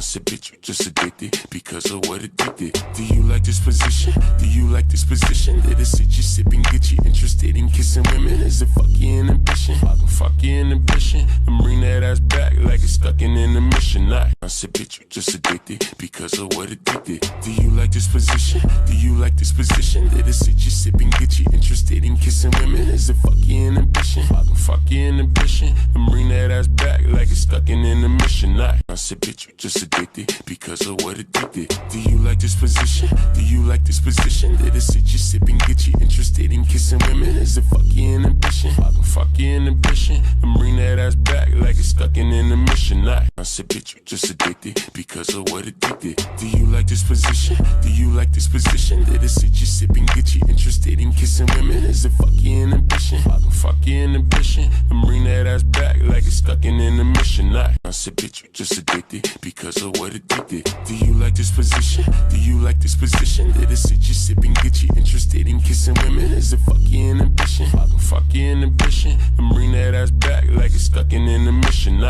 I said, bitch, you just addicted because of what it did. Do you like this position? Do you like this position? Let us sit you sipping, get you interested in kissing women? Is it fuck your inhibition? Fuck your inhibition and bring that ass back like it's stuck in intermission. I said, bitch, you just addicted because of what it did. Do you like this position? Do you like this position? Let us sit you sipping, get you interested in kissing women? Is it fuck your inhibition? Fuck your inhibition and bring that ass back like it's stuck in intermission. I said, bitch, you just addicted because of what it did. Do you like this position? Do you like this position? Let us sit you sipping, get you interested in kissing women? Is it fuck your inhibition? Fuck your inhibition and bring that ass back like it's stuck in intermission. I said, bitch, you just addicted because of what it did. Do you like this position? Do you like this position? Let us sit you sipping, get you interested in kissing women? Is it fuck your inhibition? Fuck your inhibition and bring that ass back like it's stuck in intermission. I said, bitch, you just addicted because of what it did. Do you like this position? Do you like this position? Let us sit you sipping, get you interested in kissing women? Is it fuck your inhibition? Fuck your inhibition and bring that ass back like it's stuck in intermission.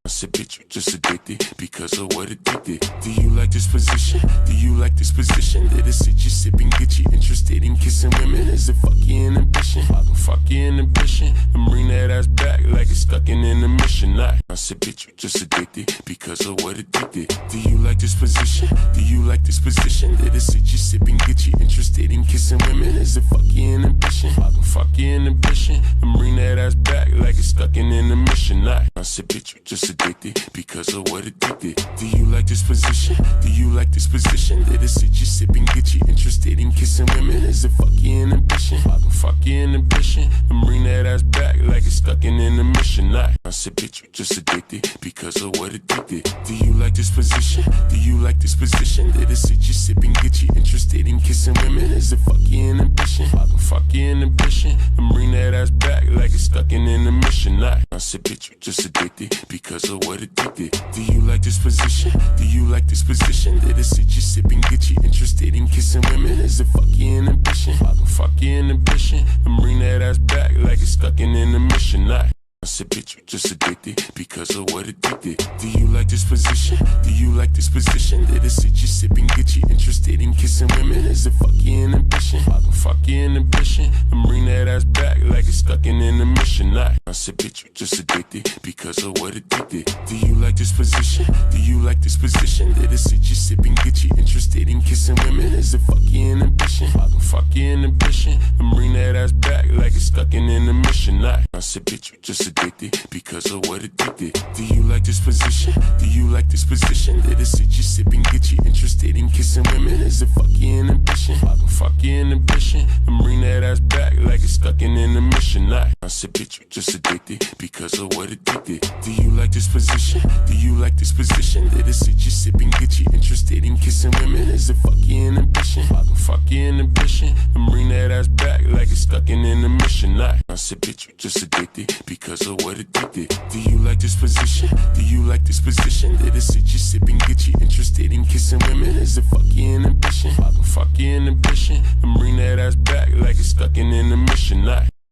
I said, bitch, you just addicted because of what it did. Do you like this position? Do you like this position? Let us sit you sipping, get you interested in kissing women? Is it fuck your inhibition? Fuck your inhibition and bring that ass back like it's stuck in intermission. I said, bitch, you just addicted because of what it did. Do you like this position? Do you like this position? Let us sit you sipping, get you interested in kissing women? Is it fuck your inhibition? Fuck your inhibition and bring that ass back like it's stuck in intermission. I said, bitch, you just addicted because of what it did. Do you like this position? Do you like this position? Let us sit you sipping, get you interested in kissing women? Is it fuck your inhibition? Fuck your inhibition and bring that ass back like it's stuck in intermission. I said, bitch, you just addicted because of what it did. Do you like this position? Do you like this position? Let us sit you sipping, get you interested in kissing women? Is it fuck your inhibition? Fuck your inhibition and bring that ass back like it's stuck in intermission. I said, bitch, you just addicted because of what it did. Do you like this position? Do you like this position? Let us sit you sipping, get you interested in kissing women? Is it fuck your inhibition? Fuck your inhibition and bring that ass back like it's stuck in intermission. I said, bitch, you just addicted because of what it did. Do you like this position? Do you like this position? Let us sit you sipping, get you interested in kissing women? Is it fuck your inhibition? Fuck your inhibition and bring that ass back like it's stuck in intermission. I said, bitch, you just addicted because of what it did. Do you like this position? Do you like this position? Let us sit you sipping, get you interested in kissing women? Is it fuck your inhibition? Fuck your inhibition and bring that ass back like it's stuck in intermission. I said, bitch, you just addicted because of what it did. Do you like this position? Do you like this position? Let us sit you sipping, get you interested in kissing women? Is it fuck your inhibition? Fuck your inhibition and bring that ass back like it's stuck in intermission. I said, bitch, you just addicted because of what it did. Do you like this position? Do you like this position? Let us sit you sipping, get you interested in kissing women? Is it fuck your inhibition? Fuck your inhibition and bring that ass back like it's stuck in intermission. I said, bitch, you just addicted because of what it did. Do you like this position? Do you like this position? Let us sit you sipping, get you interested in kissing women? Is it fuck your inhibition? Fuck your inhibition and bring that ass back like it's stuck in intermission.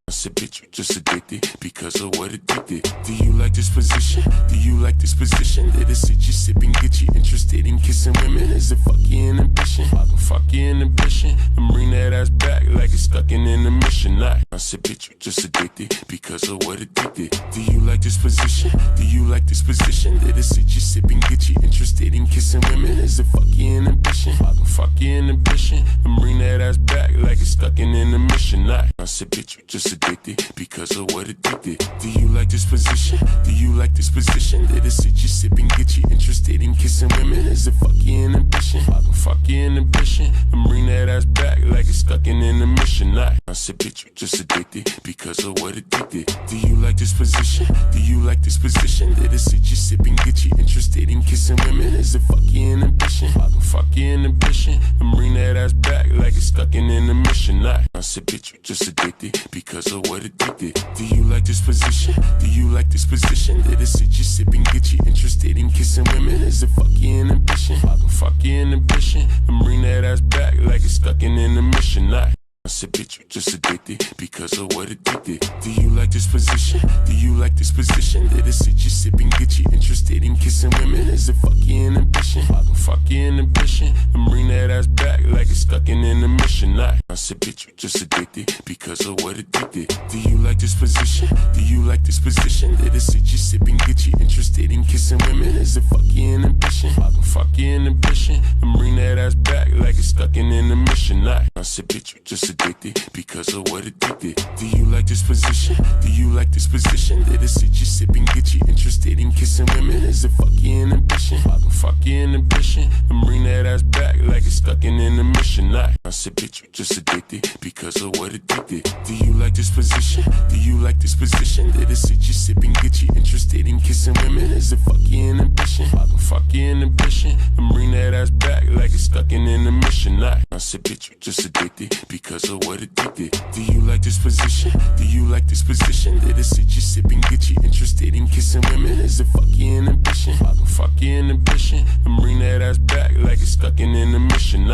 I said, bitch, you just addicted because of what it did. Do you like this position? Do you like this position? Let us sit you sipping, get you interested in kissing women? Is it fuck your inhibition? Fuck your inhibition and bring that ass back like it's stuck in intermission. I said, bitch, you just addicted because of what it did. Do you like this position? Do you like this position? Let us sit you sipping, get you interested in kissing women? Is it fuck your inhibition? Fuck your inhibition and bring that ass back like it's stuck in intermission. I said, bitch, you just addicted because of what it did. Do you like this position? Do you like this position? Let us sit you sipping, get you interested in kissing women? Is it fuck your inhibition? Fuck your inhibition and bring that ass back like it's stuck in intermission. I said, bitch, you just addicted because of what it did. Do you like this position? Do you like this position? Let us sit you sipping, get you interested in kissing women? Is it fuck your inhibition? Fuck your inhibition and bring that ass back like it's stuck in intermission. I said, bitch, you just addicted because of what it did. Do you like this position? Do you like this position? Let us sit you sipping, get you interested in kissing women? Is it fuck your inhibition? Fuck your inhibition and bring that ass back like it's stuck in intermission. I said, bitch, you just addicted because of what it did. Do you like this position? Do you like this position? Let us sit you sipping, get you interested in kissing women? Is it fuck your inhibition? Fuck your inhibition and bring that ass back like it's stuck in intermission. I said, bitch, you just addicted because of what it did. Do you like this position? Do you like this position? Let us sit you sipping, get you interested in kissing women? Is it fuck your inhibition? Fuck your inhibition and bring that ass back like it's stuck in intermission. I said, bitch, you just addicted because of what it did. Do you like this position? Do you like this position? Let us sit you sipping, get you interested in kissing women? Is it fuck your inhibition? Fuck your inhibition and bring that ass back like it's stuck in intermission. I said, bitch, you just addicted because of what it did. Do you like this position? Do you like this position? Let us sit you sipping, get you interested in kissing women? Is it fuck your inhibition? Fuck your inhibition and bring that ass back like it's stuck in intermission. I said, bitch, you just addicted because of what it did. Do you like this position? Do you like this position? Let us sit you sipping, get you interested in kissing women? Is it fuck your inhibition? Fuck your inhibition and bring that ass back like it's stuck in intermission.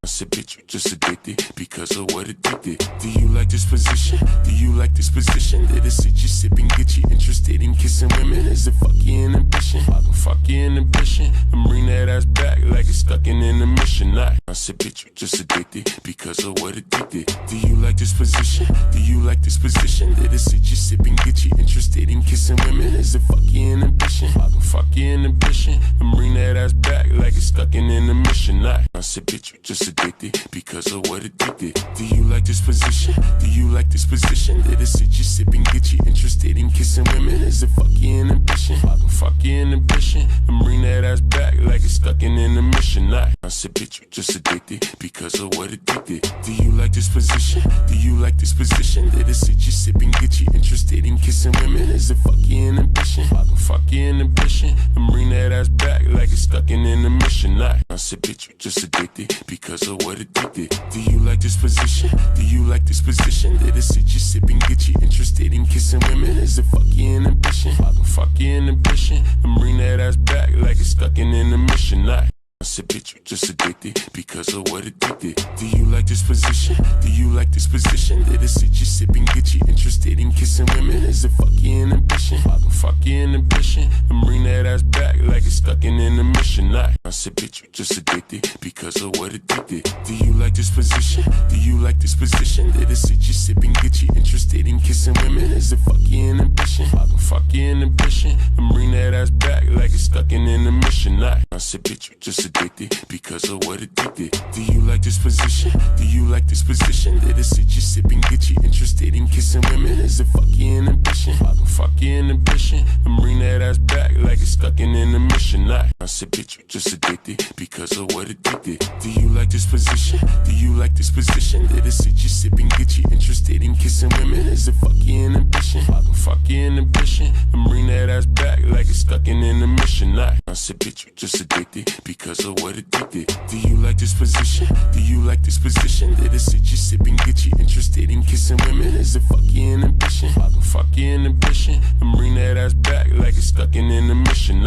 I said, bitch, you just addicted because of what it did. Do you like this position? Do you like this position? Let us sit you sipping, get you interested in kissing women? Is it fuck your inhibition? Fuck your inhibition and bring that ass back like it's stuck in intermission. I said, bitch, you just addicted because of what it did. Do you like this position? Do you like this position? Let us sit you sipping, get you interested in kissing women? Is it fuck your inhibition? Fuck your inhibition and bring that ass back like it's stuck in intermission. I said, bitch, you just addicted because of what it did. Do you like this position? Do you like this position? Let us sit you sipping, get you interested in kissing women? Is it fuck your inhibition? Fuck your inhibition and bring that ass back like it's stuck in intermission. I said, bitch, you just addicted because of what it did. Do you like this position? Do you like this position? Let us sit you sipping, get you interested in kissing women? Is it fuck your inhibition? Fuck your inhibition and bring that ass back like it's stuck in intermission. I said, bitch, you just addicted because of what it did. Do you like this position? Do you like this position? Let us sit you sipping, get you interested in kissing women? Is it fuck your inhibition? Fuck your inhibition and bring that ass back like it's stuck in intermission. I said, bitch, you just addicted because of what it did. Do you like this position? Do you like this position? Let us sit you sipping, get you interested in kissing women? Is it fuck your inhibition? Fuck your inhibition and bring that ass back like it's stuck in intermission. I said, bitch, you just addicted because of what it did. Do you like this position? Do you like this position? Let us sit you sipping, get you interested in kissing women? Is it fuck your inhibition? Fuck your inhibition and bring that ass back like it's stuck in intermission. I said, bitch, you just addicted because of what it did. Do you like this position? Do you like this position? Let us sit you sipping, get you interested in kissing women? Is it fuck your inhibition? Fuck your inhibition and bring that ass back like it's stuck in intermission. I said, bitch, you just addicted because of what it did. Do you like this position? Do you like this position? Let us sit you sipping, get you interested in kissing women? Is it fuck your inhibition? Fuck your inhibition and bring that ass back like it's stuck in intermission. I said, bitch, you just addicted because of what it did. Do you like this position? Do you like this position? Let us sit you sipping, get you interested in kissing women? Is it fuck your inhibition? Fuck your inhibition and bring that ass back like it's stuck in intermission.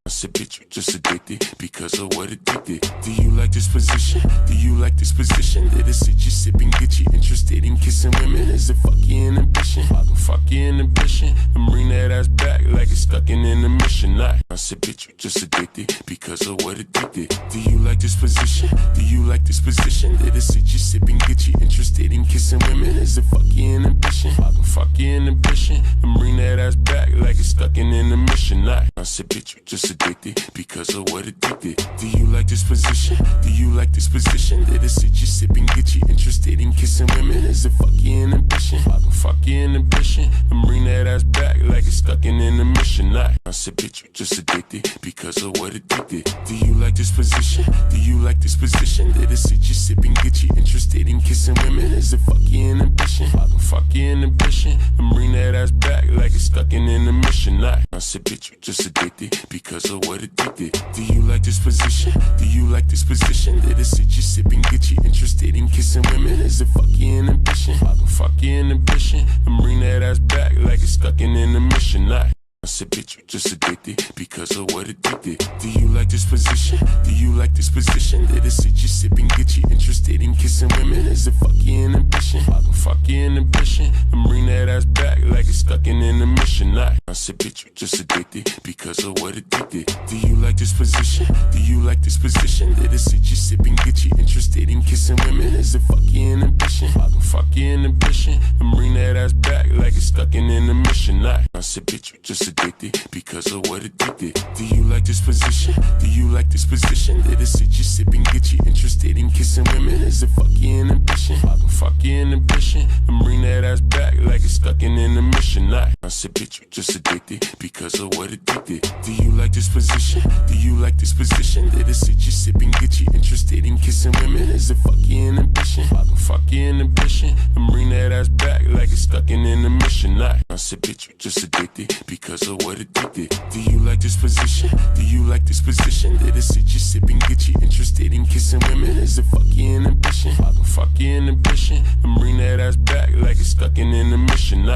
I said, bitch, you just addicted because of what it did. Do you like this position? Do you like this position? Let us sit you sipping, get you interested in kissing women? Is it fuck your inhibition? Fuck your inhibition and bring that ass back like it's stuck in intermission. I said, bitch, you just addicted because of what it did. Do you like this position? Do you like this position? Let us sit you sipping, get you interested in kissing women? Is it fuck your inhibition? Fuck your inhibition and bring that ass back like it's stuck in intermission. I said, bitch, you just addicted because of what it did. Do you like this position? Do you like this position? Let us sit you sipping, get you interested in kissing women? Is it fuck your inhibition? Fuck your inhibition and bring that ass back like it's stuck in intermission. I said, bitch, you just addicted because of what it did. Do you like this position? Do you like this position? Let us sit you sipping, get you interested in kissing women? Is it fuck your inhibition? Fuck your inhibition and bring that ass back like it's stuck in intermission. I said, bitch, you just addicted because of what it did. Do you like this position? Do you like this position? Let us sit you sipping, get you interested in kissing women? Is it fuck your inhibition? Fuck your inhibition and bring that ass back like it's stuck in intermission. I said, bitch, you just addicted because of what it did. Do you like this position? Do you like this position? That it sit you sipping, get you interested in kissing women? Is it fuck your inhibition? Fuck your inhibition and bring that ass back like it's stuck in intermission. I said, bitch, you just addicted because of what it did. Do you like this position? Do you like this position? That it sit you sipping, get you interested in kissing women? Is it fuck your inhibition? Fuck your inhibition and bring that ass back like it's stuck in intermission. I said, bitch, you just addicted because of what it did. Do you like this position? Do you like this position? That it sit you sipping, get you interested in kissing women? Is it fuck your inhibition? Fuck your inhibition and bring that ass back like it's stuck in intermission. I said, bitch, you just addicted because of what it did. Do you like this position? Do you like this position? That it sit you sipping, get you interested in kissing women? Is it fuck your inhibition? Fuck your inhibition and bring that ass back like it's stuck in intermission. I said, bitch, you just addicted because of what it did. Do you like this position? Do you like this position? That it sit you sipping, get you interested in kissing women? Is it fuck your inhibition? Fuck your inhibition and bring that ass back like it's stuck in intermission.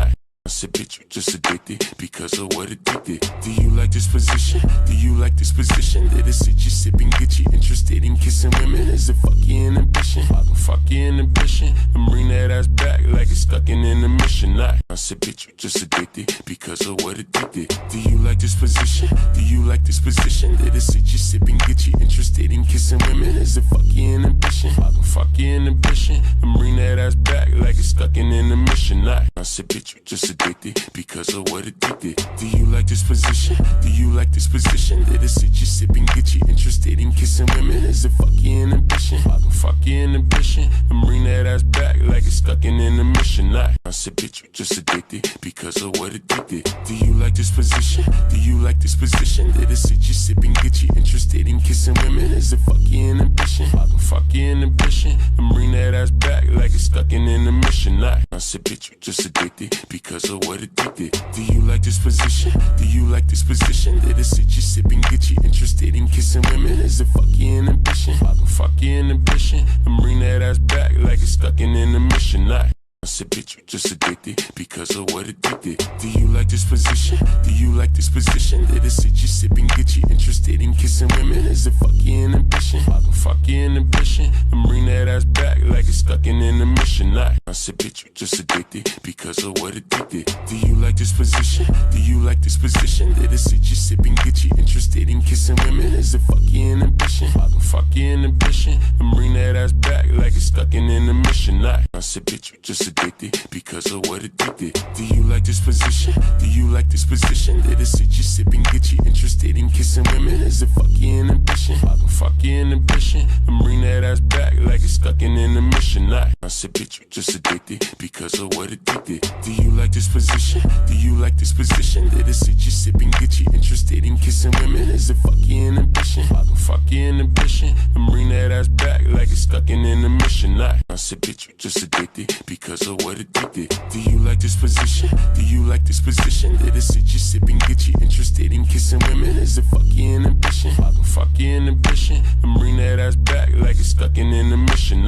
I said, bitch, you just addicted because of what it did. Do you like this position? Do you like this position? That it sit you sipping, get you interested in kissing women? Is it fuck your inhibition? Fuck your inhibition and bring that ass back like it's stuck in intermission. I said, bitch, you just addicted because of what it did. Do you like this position? Do you like this position? That it sit you sipping, get you interested in kissing women? Is it fuck your inhibition? Fuck your inhibition and bring that ass back like it's stuck in intermission. I said, bitch, you just addicted because of what it did. Do you like this position? Do you like this position? That it sit you sipping, get you interested in kissing women? Is it fuck your inhibition? Fuck your inhibition and bring that ass back like it's stuck in intermission. I said, bitch, you just addicted because of what it did. Do you like this position? Do you like this position? That it sit you sipping, get you interested in kissing women? Is it fuck your inhibition? Fuck your inhibition and bring that ass back like it's stuck in intermission. I said, bitch, you just addicted because of what it did. Do you like this position? Do you like this position? That it sit you sipping, get you interested in kissing women? Is it fuck your inhibition? Fuck your inhibition and bring that ass back like it's stuck in intermission. I said, bitch, you just addicted because of what it did. Do you like this position? Do you like this position? That it sit you sipping, get you interested in kissing women? Is it fuck your inhibition? Fuck your inhibition and bring that ass back like it's stuck in intermission. I said, bitch, you just addicted because of what it did. Do you like this position? Do you like this position? That it sit you sipping, get you interested in kissing women? Is it fuck your inhibition? Fuck your inhibition and bring that ass back like it's stuck in intermission. I said, bitch, you just addicted because of what it did. Do you like this position? Do you like this position? That it sit you sipping, get you interested in kissing women? Is it fuck your inhibition? Fuck your inhibition and bring that ass back like it's stuck in intermission. I said, bitch, you just addicted because of what it did. Do you like this position? Do you like this position? That it sit you sipping, get you interested in kissing women? Is it fuck your inhibition? Fuck your inhibition and bring that ass back like it's stuck in intermission. I said, bitch, you just addicted because of what it did. Do you like this position? Do you like this position? That it sit you sipping, get you interested in kissing women? Is it fuck your inhibition? Fuck your inhibition and bring that ass back like it's stuck in intermission.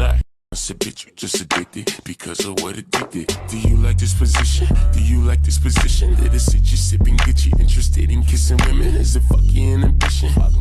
I said, bitch, you just addicted because of what it did. Do you like this position? Do you like this position? That it sit you sipping, get you interested in kissing women? Is it fuck your inhibition?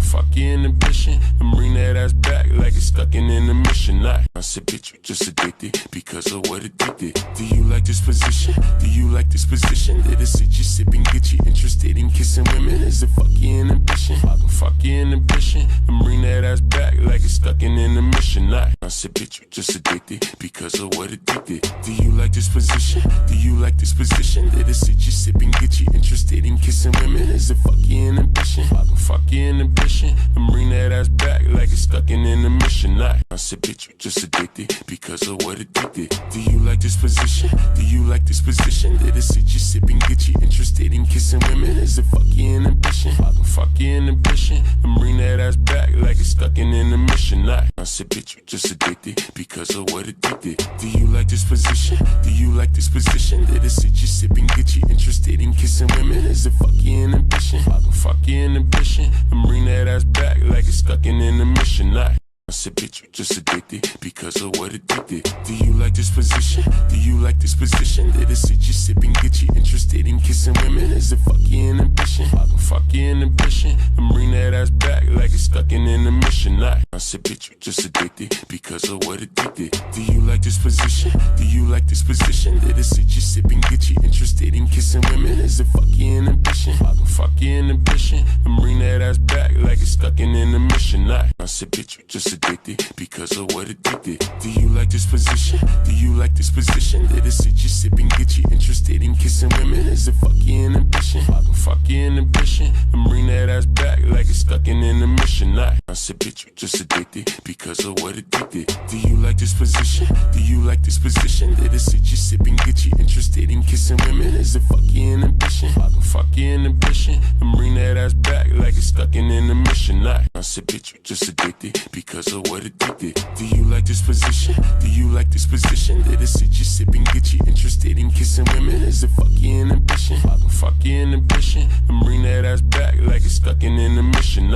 Fuck your inhibition and bring that ass back like it's stuck in intermission. I said, bitch, you just addicted because of what it did. Do you like this position? Do you like this position? That it sit you sipping, get you interested in kissing women? Is it fuck your inhibition? Fuck your inhibition and bring that ass back like it's stuck in intermission. I said, bitch, you just addicted because of what it did. Do you like this position? Do you like this position? That it sit you sipping, get you interested in kissing women? Is it fuck your inhibition? Fuck your inhibition and bring that ass back like it's stuck in intermission. I said, bitch, you just addicted because of what it did. Do you like this position? Do you like this position? That it sit you sipping, get you interested in kissing women? Is it fuck your inhibition? Fuck your inhibition and bring that ass back like it's stuck in intermission. I said, bitch, you just addicted because of what it did. Do you like this position? Do you like this position? That it sit you sipping, get you interested in kissing women? Is it fuck your inhibition? Fuck your inhibition and bring that ass back like it's stuck in intermission. I said, bitch, you just addicted because of what it did. Do you like this position? Do you like this position? That it sit you sipping, get you interested in kissing women? Is it fuck your inhibition? Fuck your inhibition and bring that ass back like it's stuck in intermission. I said, bitch, you just addicted because of what it did. Do you like this position? Do you like this position? That it sit you sipping, get you interested in kissing women? Is it fuck your inhibition? Fuck your inhibition and bring that ass back like it's stuck in intermission. I said, bitch, you just addicted because of what it did. Do you like this position? Do you like this position? That it sit you sipping, get you interested in kissing women? Is it fuck your inhibition? Fuck your inhibition and bring that ass back like it's stuck in intermission. I said, bitch, you just addicted because of what it did. Do you like this position? Do you like this position? That it sit you sipping, get you interested in kissing women? Is it fuck your inhibition? Fuck your inhibition and bring that ass back like it's stuck in intermission. I said, bitch, you just addicted because of what it did. Do you like this position? Do you like this position? That it sit you sipping, get you interested in kissing women? Is it fuck your inhibition? Fuck your inhibition and bring that ass back like it's stuck in intermission.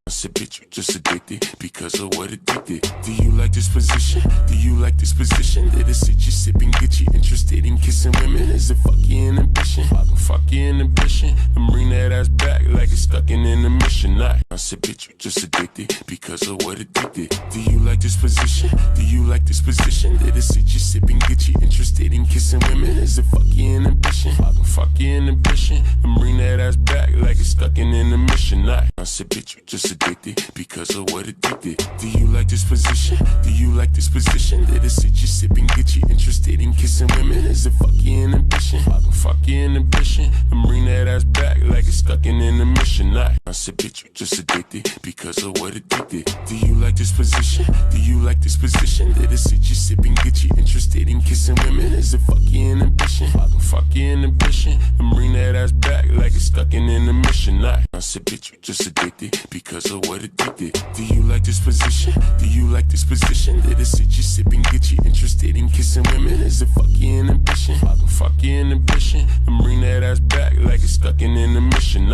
I said, bitch, you just addicted because of what it did. Do you like this position? Do you like this position? That it sit you sipping, get you interested in kissing women? Is it fuck your inhibition? Fuck your inhibition and bring that ass back like it's stuck in intermission. I said, bitch, you just addicted because of what it did. Do you like this position? Do you like this position? That it sit you sipping, get you interested in kissing women? Is it fuck your inhibition? Fuck your inhibition and bring that ass back like it's stuck in intermission. I said, bitch, you just addicted because of what it did. Do you like this position? Do you like this position? That it sit you sipping, get you interested in kissing women? Is it fuck your inhibition? Fuck your inhibition and bring that ass back like it's stuck in intermission. I said, bitch, you just addicted because of what it did. Do you like this position? Do you like this position? That it sit you sipping, get you interested in kissing women? Is it fuck your inhibition? Fuck your inhibition and bring that ass back like it's stuck in intermission. I said, bitch, you just addicted because of what it did. Do you like this position? Do you like this position? That it sit you sipping, get you interested in kissing women? Is it fuck your inhibition? Fuck your inhibition and bring that ass back like it's stuck in intermission.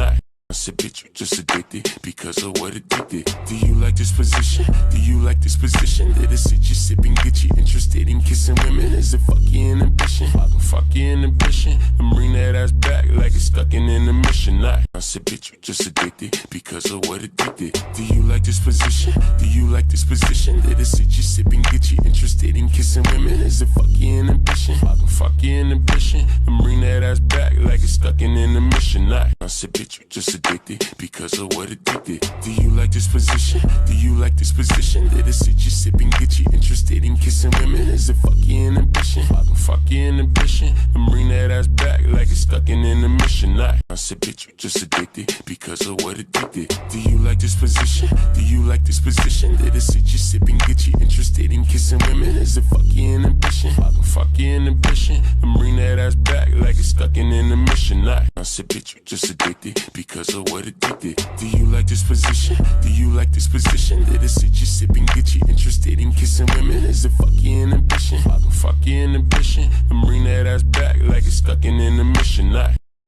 I said, bitch, you just addicted because of what it did. Do you like this position? Do you like this position? That it sit you sipping, get you interested in kissing women? Is it fuck your inhibition? Fuck your inhibition and bring that ass back like it's stuck in intermission. I said, bitch, you just addicted because of what it did. Do you like this position? Do you like this position? That it sit you sipping, get you interested in kissing women? Is it fuck your inhibition? Fuck your inhibition and bring that ass back like it's stuck in intermission. I said, bitch, you just addicted because of what it did. Do you like this position? Do you like this position? That it sit you sipping, get you interested in kissing women? Is it fuck your inhibition? Fuck your inhibition and bring that ass back like it's stuck in intermission. I said, bitch, you just addicted because of what it did. Do you like this position? Do you like this position? That it sit you sipping, get you interested in kissing women? Is it fuck your inhibition? Fuck your inhibition and bring that ass back like it's stuck in intermission. I said, bitch, you just addicted because of what it did. Do you like this position? Do you like this position? That it sit you sipping, get you interested in kissing women? Is it fuck your inhibition? Fuck your inhibition and bring that ass back like it's stuck in intermission.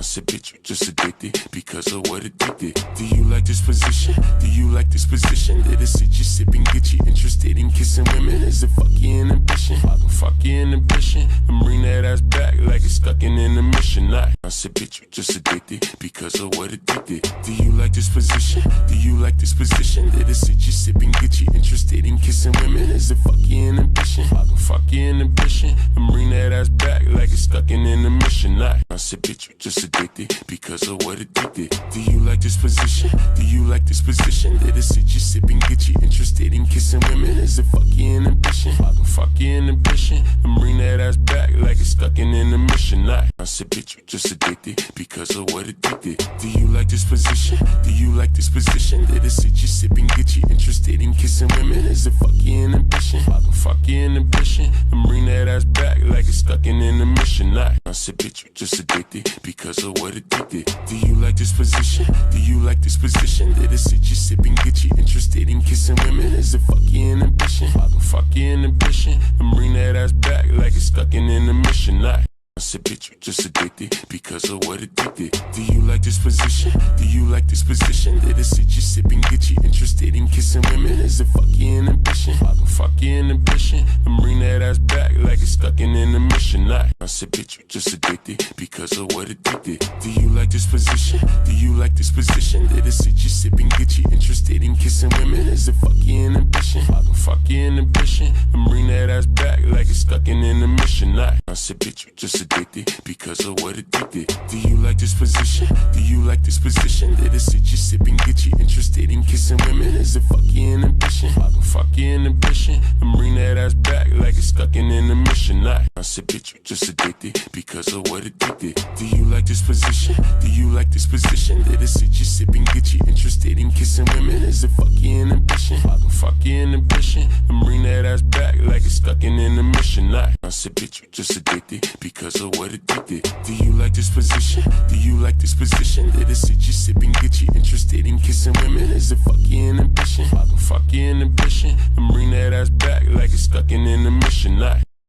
I said, bitch, you just addicted because of what it did. Do you like this position? Do you like this position? That it sit you sipping, get you interested in kissing women? Is it fuck your inhibition? Fuck your inhibition and bring that ass back like it's stuck in intermission. I said, bitch, you just addicted because of what it did. Do you like this position? Do you like this position? That it sit you sipping, get you interested in kissing women? Is it fuck your inhibition? Fuck your inhibition and bring that ass back like it's stuck in intermission. I said, bitch, you just addicted because of what it did. Do you like this position? Do you like this position? That it sit you sipping, get you interested in kissing women? Is it fuck your inhibition? Fuck your inhibition and bring that ass back like it's stuck in intermission. I said, bitch, you just addicted because of what it did. Do you like this position? Do you like this position? That it sit you sipping, get you interested in kissing women? Is it fuck your inhibition? Fuck your inhibition and bring that ass back like it's stuck in intermission. I said, bitch, you just addicted because of what it did. Do you like this position? Do you like this position? That it sit you sipping, get you interested in kissing women? Is it fuck your inhibition? Fuck your inhibition and bring that ass back like it's stuck in intermission. I said, bitch, you just addicted because of what it did. Do you like this position? Do you like this position? Let us sit you sipping, get you interested in kissing women. Is it fuck your inhibition? Fuck your inhibition and bring that ass back like it's stuck in intermission. I said, bitch, you just addicted because of what it did. Do you like this position? Do you like this position? Let us sit you sipping, get you interested in kissing women. Is it fuck your inhibition? Fuck your inhibition and bring that ass back like it's stuck in intermission. I said, bitch, you just addicted because of what it did. Do you like this position? Do you like this position? Let us sit you sipping, get you interested in kissing women. Is it fuck your inhibition? Fuck your inhibition and bring that ass back like it's stuck in intermission. I said, bitch, you just addicted because of what it did. Do you like this position? Do you like this position? Let us sit you sipping, get you interested in kissing women. Is it fuck your inhibition? Fuck your inhibition and bring that ass back like it's stuck in intermission. I said, bitch, you just addicted because of what it did. Do you like this position? Do you like this position? Let us sit you sipping, get you interested in kissing women. Is it fuck your inhibition? Fuck your inhibition and bring that ass back like it's stuck in intermission.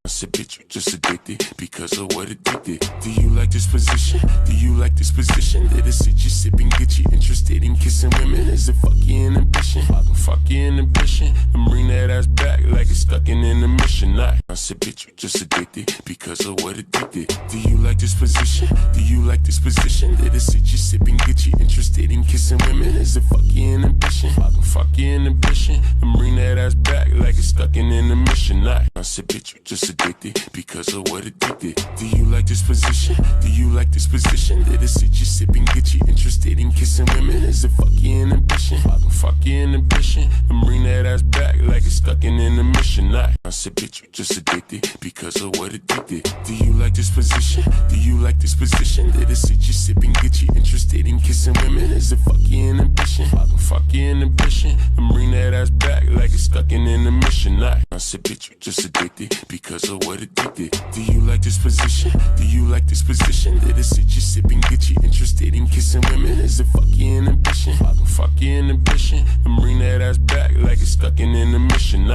I said, bitch, you just addicted because of what it did. Do you like this position? Do you like this position? Let us sit you sipping, get you interested in kissing women. Is it fuck your inhibition? Fuck your inhibition and bring that ass back like it's stuck in intermission. I said, bitch, you just addicted because of what it did. Do you like this position? Do you like this position? Let us sit you sipping, get you interested in kissing women. Is it fuck your inhibition? Fuck your inhibition and bring that ass back like it's stuck in intermission. I said, bitch, you just addicted because of what it did. Do you like this position? Do you like this position? Let us sit you sipping, get you interested in kissing women. Is it fuck your inhibition? Fuck your inhibition and bring that ass back like it's stuck in intermission. I said, bitch, you just addicted because of what it did. Do you like this position? Do you like this position? Let us sit you sipping, get you interested in kissing women. Is it fuck your inhibition? Fuck your inhibition and bring that ass back like it's stuck in intermission. I said, bitch, you just addicted because of what it did. Do you like this position? Do you like this position? Let us sit you sipping, get you interested in kissing women. Is it fuck your inhibition? Fuck your inhibition and bring that ass back like it's stuck in intermission.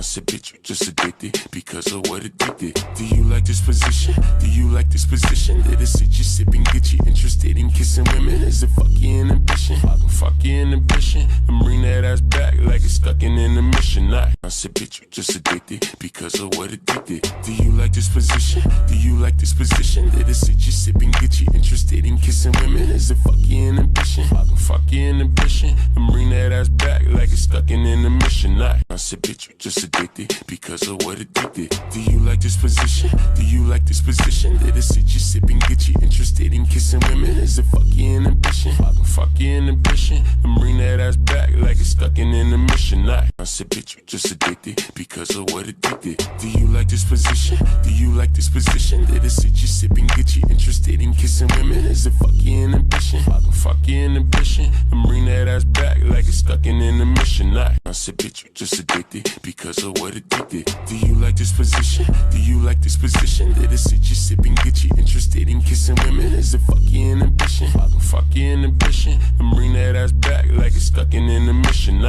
I said, bitch, you just addicted because of what it did. Do you like this position? Do you like this position? Let us sit you sipping, get you interested in kissing women. Is it fuck your inhibition? Fuck your inhibition and bring that ass back like it's stuck in intermission. I said, bitch, you just addicted because of what it did. Do you like this position? Do you like this position? Let us sit you sipping, get you interested in kissing women. Is it fuck your inhibition? Fuck your inhibition and bring that ass back like it's stuck in intermission. I said, bitch, you just addicted because of what it did. Do you like this position? Do you like this position? Let us sit you sipping, get you interested in kissing women. Is it fuck your inhibition? Fuck your inhibition and bring that ass back like it's stuck in intermission. I said, bitch, you just addicted because of what it did. Do you like this position? Do you like this position? Let us sit you sipping, get you interested in kissing women. Is it fuck your inhibition? Fuck your inhibition and bring that ass back like it's stuck in intermission. I said, bitch, you just addicted because of what it did. Do you like this position? Do you like this position? Let us sit you sipping, get you interested in kissing women. Is it fuck your inhibition? Fuck your inhibition and bring that ass back like it's stuck in intermission.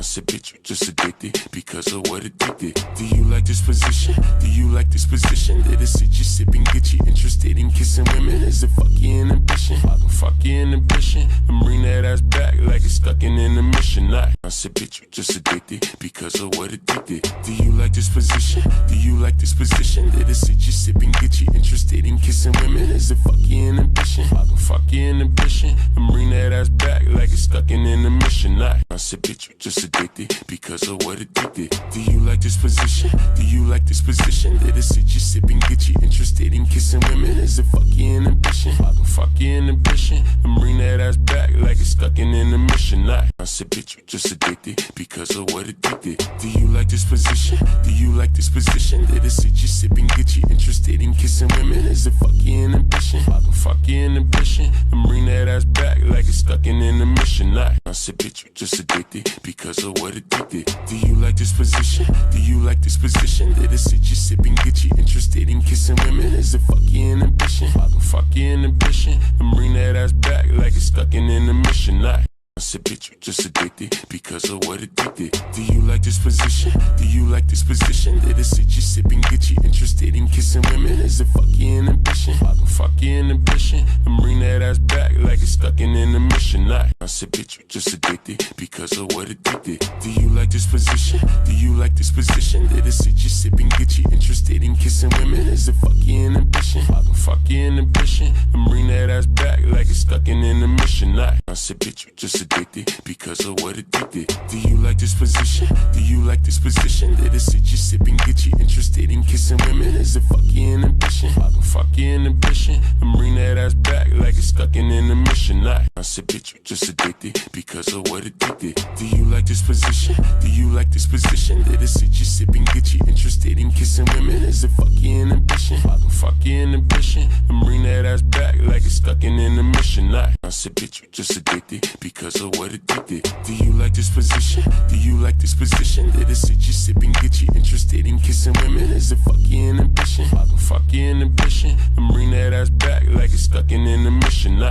I said, bitch, you just addicted because of what it did. Do you like this position? Do you like this position? Let us sit you sipping, get you interested in kissing women. Is it fuck your inhibition? Fuck your inhibition and bring that ass back like it's stuck in intermission. I said, bitch, you just addicted because of what it did. Do you like this position? Do you like this position? Let us sit you sipping, get you interested in kissing women. Is it fuck your inhibition? Fuck your inhibition and bring that ass back like it's stuck in intermission. I said, bitch, you just addicted because of what it did. Do you like this position? Do you like this position? Let us sit you sipping, get you interested in kissing women. Is it fuck your inhibition? Fuck your inhibition and bring that ass back like it's stuck in intermission. I said, bitch, you just addicted because of what it did. Do you like this position? Do you like this position? Let us sit you sipping, get you interested in kissing women. Is it fuck your inhibition? Fuck your inhibition and bring that ass back like it's stuck in intermission. I said, bitch, you just addicted because of what it did. Do you like this position? Do you like this position? Let us sit you sipping, get you interested in kissing women. Is it fuck your inhibition? Fuck your inhibition and bring that ass back like it's stuck in intermission. I said, bitch, you just addicted because of what it did. Do you like this position? Do you like this position? That it sit you sipping, get you interested in kissing women? Is it fuck your inhibition? Fuck your inhibition and bring that ass back like it's stuck in intermission. I said, bitch, you just addicted because of what it did. Do you like this position? Do you like this position? That it sit you sipping, get you interested in kissing women? Is it fuck your inhibition? Fuck your inhibition and bring that ass back like it's stuck in intermission. I said, bitch, you just addicted because of what it did. Do you like this position? Do you like this position? That it sit you sipping, get you interested in kissing women? Is it fuck your inhibition? Fuck your inhibition and bring that ass back like it's stuck in intermission. I said, bitch, you just addicted because of what it did. Do you like this position? Do you like this position? That it sit you sipping, get you interested in kissing women? Is it fuck your inhibition? Fuck your inhibition and bring that ass back like it's stuck in intermission. I said, bitch, you just addicted because of what it did. Do you like this position? Do you like this position? That it sit you sipping, get you interested in kissing women? Is it fuck your inhibition? Fuck your inhibition and bring that ass back like it's stuck in intermission.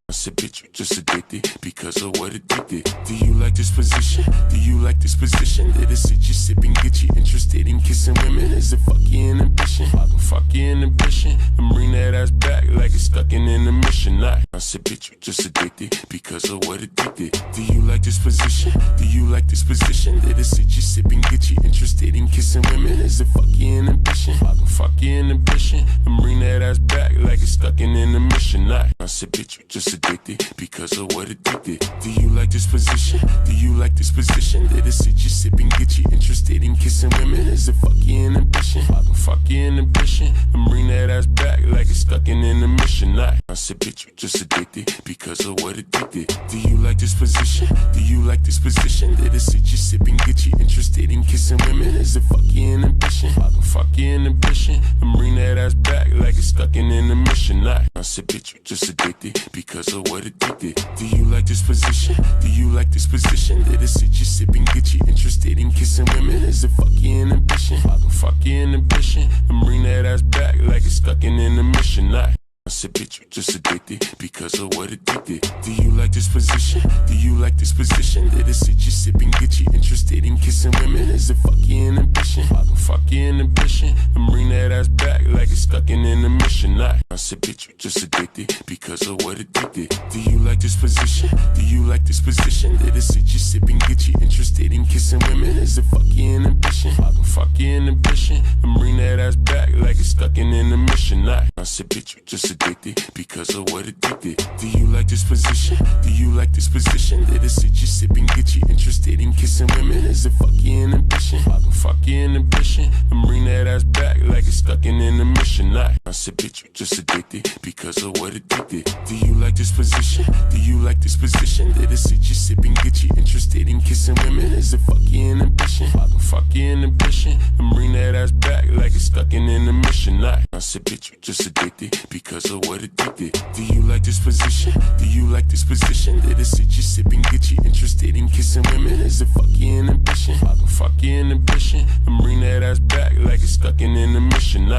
I said, bitch, you just addicted because of what it did. Do you like this position? Do you like this position? That it sit you sipping, get you interested in kissing women? Is it fuck your inhibition? Fuck your inhibition and bring that ass back like it's stuck in intermission. I said, bitch, you just addicted because of what it did. Do you like this position? Do you like this position? That it sit you sipping, get you interested in kissing women? Is it fuck your inhibition? Fuck your inhibition and bring that ass back like it's stuck in intermission. I said, bitch, you just addicted because of what it did. Do you like this position? Do you like this position? That it sit you sipping, get you interested in kissing women? Is it fuck your inhibition? Fuck your inhibition and bring that ass back like it's stuck in intermission. I said, bitch, you just addicted because of what it did. Do you like this position? Do you like this position? That it sit you sipping, get you interested in kissing women? Is it fuck your inhibition? Fuck your inhibition and bring that ass back like it's stuck in intermission. I said, bitch, you just addicted because of what it did. Do you like this position? Do you like this position? That it sit you sipping, get you interested in kissing women? Is it fuck your inhibition? Fuck your inhibition and bring that ass back like it's stuck in intermission. I said, bitch, you just addicted because of what it did. Do you like this position? Do you like this position? That it sit you sipping, get you interested in kissing women? Is it fuck your inhibition? Fuck your inhibition and bring that ass back like it's stuck in intermission. I said, bitch, you just addicted because of what it did. Do you like this position? Do you like this position? That it sit you sipping, get you interested in kissing women? Is it fuck your inhibition? Fuck your inhibition and bring that ass back like it's stuck in intermission. I said, bitch, you just addicted because of what it did. Do you like this position? Do you like this position? That it sit you sipping, get you interested in kissing women? Is it fuck your inhibition? Fuck your inhibition and bring that ass back like it's stuck in intermission. I said, bitch, you just addicted because of what it did. Do you like this position? Do you like this position? That it sit you sipping, get you interested in kissing women? Is it fuck your inhibition? Fuck your inhibition and bring that ass back like it's stuck in intermission. I said, bitch, you just addicted because of what it did. Do you like this position? Do you like this position? That it sit you sipping, get you interested in kissing women? Is it fuck your inhibition? Fuck your inhibition and bring that ass back like it's stuck in intermission.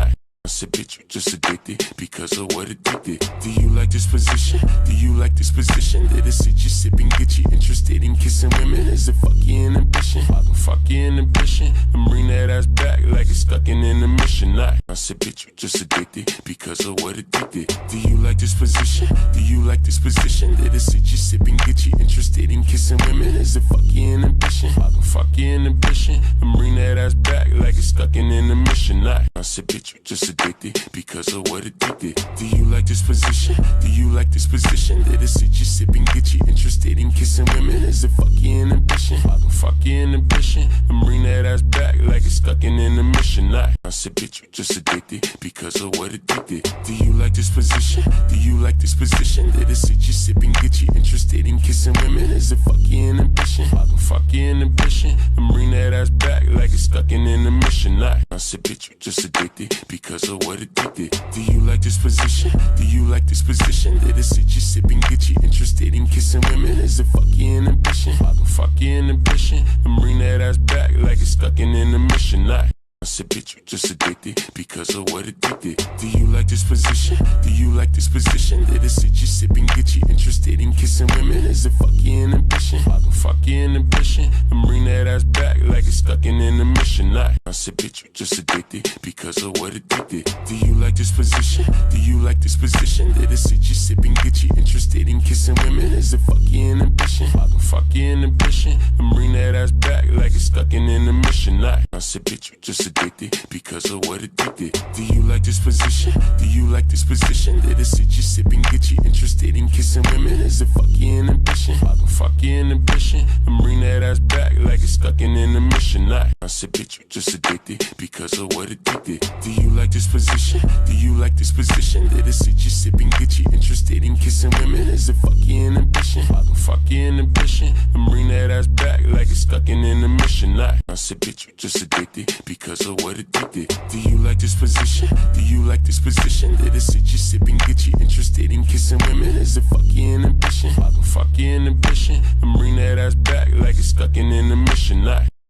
I said, bitch, you just addicted because of what it did. Do you like this position? Do you like this position? That it sit you sipping, get you interested in kissing women? Is it fuck your inhibition? Fuck your inhibition and bring that ass back like it's stuck in intermission. I said, bitch, you just addicted because of what it did. Do you like this position? Do you like this position? That it sit you sipping, get you interested in kissing women? Is it fuck your inhibition? Fuck your inhibition and bring that ass back like it's stuck in intermission. I said, bitch, you just addicted because of what it did. Do you like this position? Do you like this position? That it sit you sipping, get you interested in kissing women? Is it fuck your inhibition? Fuck your inhibition and bring that ass back like it's stuck in intermission. I said, bitch, you just addicted because of what it did. Do you like this position? Do you like this position? That it sit you sipping, get you interested in kissing women? Is it fuck your inhibition? Fuck your inhibition and bring that ass back like it's stuck in intermission. I said, bitch, you just addicted because of what it did. Do you like this position? Do you like this position? That it sit you sipping, get you interested in kissing women? Is it fuck your inhibition? Fuck your inhibition and bring that ass back like it's stuck in intermission. I said, bitch, you just addicted because of what it did. Do you like this position? Do you like this position? Let it sit you sipping, get you interested in kissing women. Is it fuck your inhibition? Fuck your inhibition and bring that ass back like it's stuck in intermission. I said, bitch, you just addicted because of what it did. Do you like this position? Do you like this position? Let it sit you sipping, get you interested in kissing women. Is it fuck your inhibition? Fuck your inhibition and bring that ass back like it's stuck in intermission. I said, bitch, you just addicted because of what it did. Do you like this position? Do you like this position? Let it sit you sipping, get you interested in kissing women. Is it fuck your inhibition? Fuck your inhibition and bring that ass back like it's stuck in intermission. I said, bitch, you just addicted because of what it did. Do you like this position? Do you like this position? Let it sit you sipping, get you interested in kissing women. Is it fuck your inhibition? Fuck your inhibition and bring that ass back like it's stuck in intermission. I said, bitch, you just addicted because of what it did. Do you like this position? Do you like this position? Let it sit you sipping, get you interested in kissing women. Is it fuck your inhibition? Fuck your inhibition and bring that ass back like it's stuck in intermission.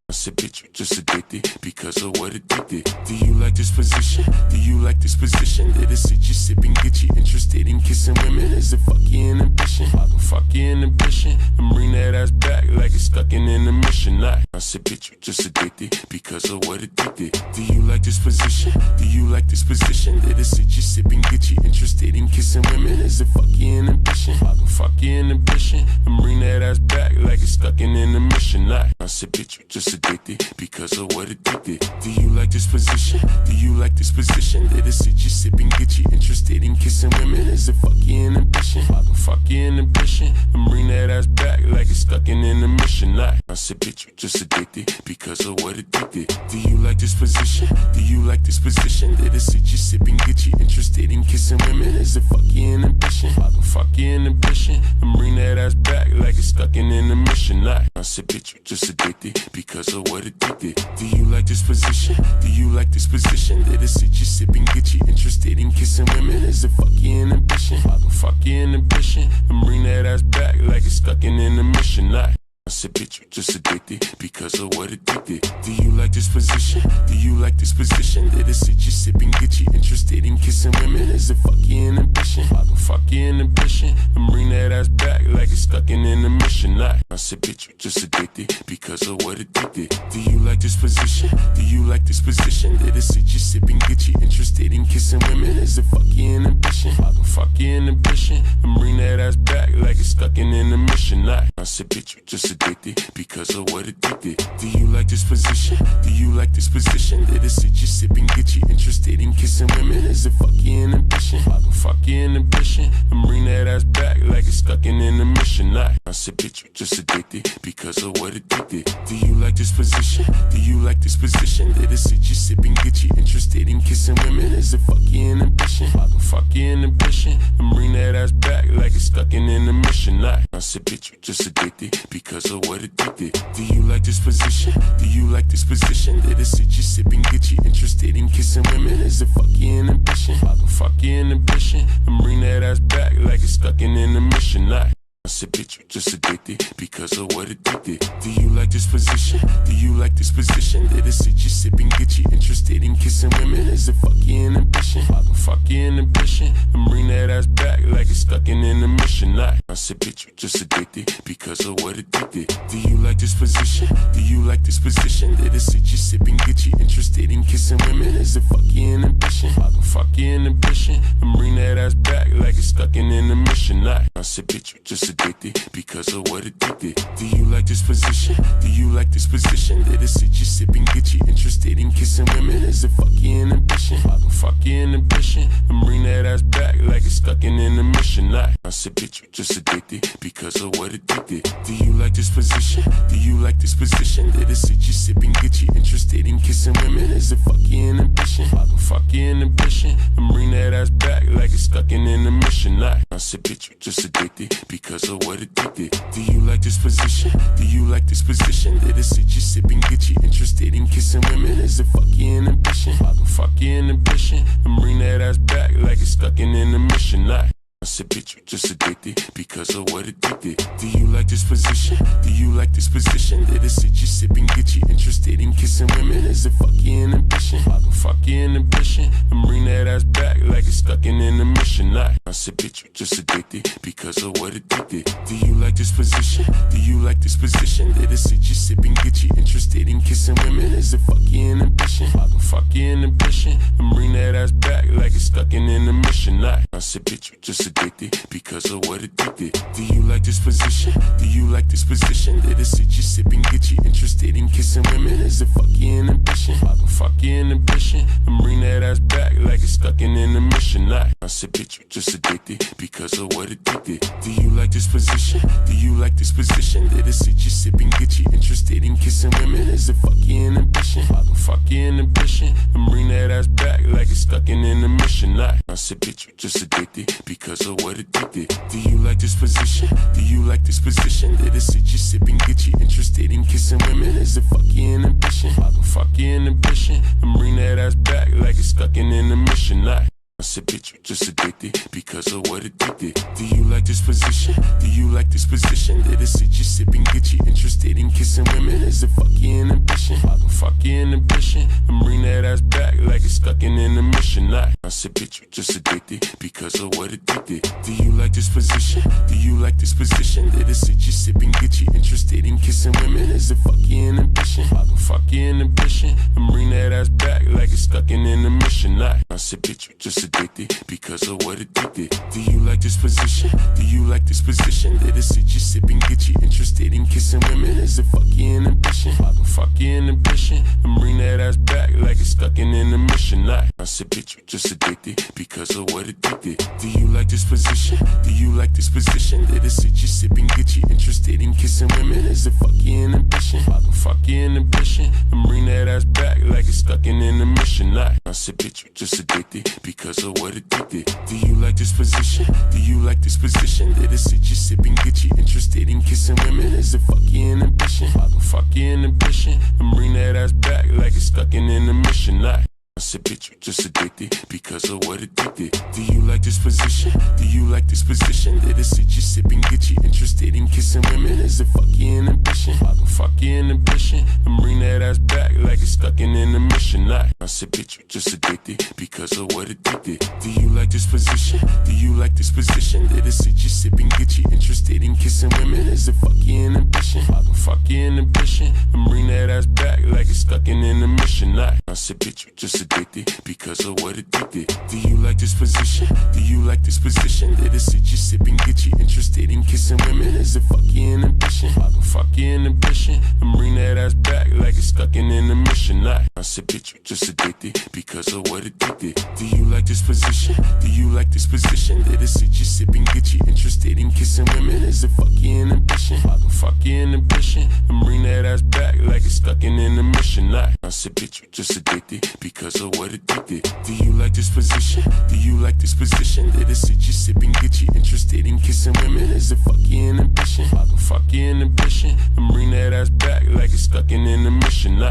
I said, bitch, you just addicted because of what it did. Do you like this position? Do you like this position? Let it sit you sipping, get you interested in kissing women. Is it fuck your inhibition? Fuck your inhibition and bring that ass back like it's stuck in intermission. I said, bitch, you just addicted because of what it did. Do you like this position? Do you like this position? Let it sit you sipping, get you interested in kissing women. Is it fuck your inhibition? Fuck your inhibition and bring that ass back like it's stuck in intermission. I said, bitch, you just addicted because of what it did. Do you like this position? Do you like this position? Let it sit you sipping, get you interested in kissing women. Is it fuck your inhibition? Fuck your inhibition and bring that ass back like it's stuck in intermission. I said, bitch, you just addicted because of what it did. Do you like this position? Do you like this position? Let it sit you sipping, get you interested in kissing women. Is it fuck your inhibition? Fuck your inhibition and bring that ass back like it's stuck in intermission. I said, bitch, you just addicted because of what it did. Do you like this position? Do you like this position? Let it sit you sipping, get you interested in kissing women. Is it fuck your inhibition? Fuck your inhibition and bring that ass back like it's stuck in intermission. I said, bitch, you just addicted because of what it did. Do you like this position? Do you like this position? Let it sit you sipping, get you interested in kissing women. Is it fuck your inhibition? Fuck your inhibition and bring that ass back like it's stuck in intermission. I said, bitch, you just addicted because of what it did. Do you like this position? Do you like this position? Let it sit you sipping, get you interested in kissing women. Is it fuck your inhibition? Fuck your inhibition and bring that ass back like it's stuck in intermission. I said, bitch, you just addicted because of what it did. Do you like this position? Do you like this position? Let it sit you sipping, get you interested in kissing women. Is it fuck your inhibition? Fuck your inhibition and bring that ass back like it's stuck in intermission. I said, bitch, you just addicted because of what it did. Do you like this position? Do you like this position? Let it sit you sipping, get you interested in kissing women. Is it fuck your inhibition? Fuck your inhibition and bring that ass back like it's stuck in intermission. I said, bitch, you just addicted because of what it did. Do you like this position? Do you like this position? Let it sit you sipping, get you interested in kissing women. Is it fuck your inhibition? Fuck your inhibition and bring that ass back like it's stuck in intermission. I said, bitch, you just addicted because of what it did. Do you like this position? Do you like this position? Let it sit you sipping, get you interested in kissing women. Is it fuck your inhibition? Fuck your inhibition and bring that ass back like it's stuck in intermission. I said, bitch, you just addicted because of what it did. Do you like this position? Do you like this position? Let it sit you sipping, get you interested in kissing women. Is it fuck your inhibition? Fuck your inhibition and bring that ass back like it's stuck in intermission. I said, bitch, you just addicted because of what it did. Do you like this position? Do you like this position? Let it sit you sipping, get you interested in kissing women. Is it fuck your inhibition? Fuck your inhibition and bring that ass back like it's stuck in intermission. I said, bitch, you just addicted because of what it did. Do you like this position? Do you like this position? Let it sit you sipping, get you interested in kissing women. Is it fuck your inhibition? Fuck your inhibition and bring that ass back like it's stuck in intermission. I said, bitch, you just addicted because of what it did. Do you like this position? Do you like this position? Let it sit you sipping, get you interested in kissing women. Is it fuck your inhibition? Fuck your inhibition and bring that ass back like it's stuck in intermission. I said, bitch, you just addicted because of what it did. Do you like this position? Do you like this position? Let it sit you sipping, get you interested in kissing women. Is it fuck your inhibition? Fuck your inhibition and bring that ass back like it's stuck in intermission. I said, bitch, you just addicted because of what it did. Do you like this position? Do you like this position? Let it sit you sipping, get you interested in kissing women. Is it fuck your inhibition? Fuck your inhibition and bring that ass back like it's stuck in intermission. I said, bitch, you just addicted because of what it did. Do you like this position? Do you like this position? Let it sit you sipping, get you interested in kissing women. Is it fuck your inhibition? Fuck your inhibition and bring that ass back like it's stuck in intermission. I said, bitch, you just addicted because of what it did. Do you like this position? Do you like this position? Let it sit you sipping, get you interested in kissing women. Is it fuck your inhibition? Fuck your inhibition and bring that ass back like it's stuck in intermission. I said, bitch, you just addicted because of what it did. Do you like this position? Do you like this position? Let it sit you sipping, get you interested in kissing women. Is it fuck your inhibition? Fuck your inhibition and bring that ass back like it's stuck in intermission. I said, bitch, you just addicted because of what it did. Do you like this position? Do you like this position? Let it sit you sipping, get you interested in kissing women. Is it fuck your inhibition? Fuck your inhibition and bring that ass back like it's stuck in intermission. I said, bitch, you just addicted because of what it did. Do you like this position? Do you like this position? Let it sit you sipping, get you interested in kissing women. Is it fuck your inhibition? Fuck your inhibition and bring that ass back like it's stuck in intermission. I said, bitch, you just addicted because of what it did. Do you like this position? Do you like this position? Let it sit you sipping, get you interested in kissing women. Is it fuck your inhibition? Fuck your inhibition and bring that ass back like it's stuck in intermission. I said, bitch, you just addicted because of what it did. Do you like this position? Do you like this position? Let it sit you sipping, get you interested in kissing women. Is it fuck your inhibition? Fuck your inhibition and bring that ass back like it's stuck in intermission. I said, bitch, you just addicted because of what it did. Do you like this position? Do you like this position? Let it sit you sipping, get you interested in kissing women. Is it fuck your inhibition? Fuck your inhibition and bring that ass back like it's stuck in intermission. I said, bitch, you just addicted because of what it did. Do you like this position? Do you like this position? Let it sit you sipping, get you interested in kissing women. Is it fuck your inhibition? Fuck your inhibition and bring that ass back like it's stuck in intermission. I said, bitch, you just addicted because of what it did. Do you like this position? Do you like this position? Let it sit you sipping, get you interested in kissing women. Is it fuck your inhibition? Fuck your inhibition and bring that ass back like it's stuck in intermission. I said, bitch, you just addicted because of what it did. Do you like this position? Do you like this position? Let it sit you sipping, get you interested in kissing women. Is it fuck your inhibition? Fuck your inhibition and bring that ass back like it's stuck in intermission. I said, bitch, you just addicted because of what it did. Do you like this position? Do you like this position? Let it sit you sipping, get you interested in kissing women. Is it fuck your inhibition? Fuck your inhibition and bring that ass back like it's stuck in intermission. I said, bitch, you just addicted because of what it did. Do you like this position? Do you like this position? Let it sit you sipping, get you interested in kissing women. Is it fuck your inhibition? Fuck your inhibition and bring that ass back like it's stuck in intermission.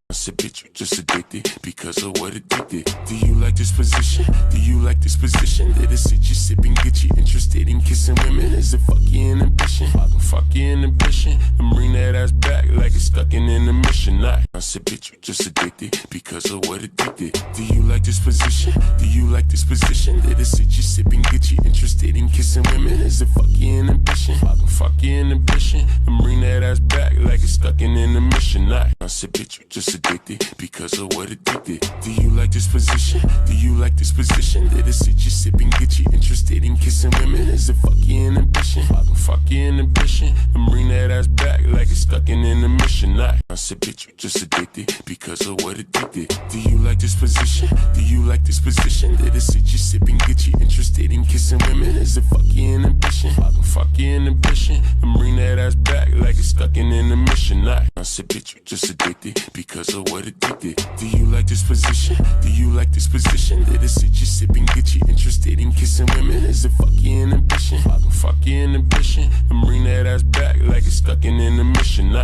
I said, bitch, you just addicted because of what it did. Do you like this position? Do you like this position? Let it sit you sipping, get you interested in kissing women. Is it fuck your inhibition? Fuck your inhibition and bring that ass back like it's stuck in intermission. I said, bitch, you just addicted because of what it did. Do you like this position? Do you like this position? Let it sit you sipping, get you interested in kissing women. Is it fuck your inhibition? Fuck your inhibition and bring that ass back like it's stuck in intermission. I said, bitch, you just addicted because of what it did. Do you like this position? Do you like this position? Let it sit you sipping, get you interested in kissing women. Is it fuck your inhibition? Fuck your inhibition and bring that ass back like it's stuck in intermission. I said, bitch, you just addicted because of what it did. Do you like this position? Do you like this position? Let it sit you sipping, get you interested in kissing women. Is it fuck your inhibition? Fuck your inhibition and bring that ass back like it's stuck in intermission. I said, bitch, you just addicted because of what it did. Do you like this position? Do you like this position? Let it sit you sipping, get you interested in kissing women. Is it fuck your inhibition? Fuck your inhibition and bring that ass back like it's stuck in intermission.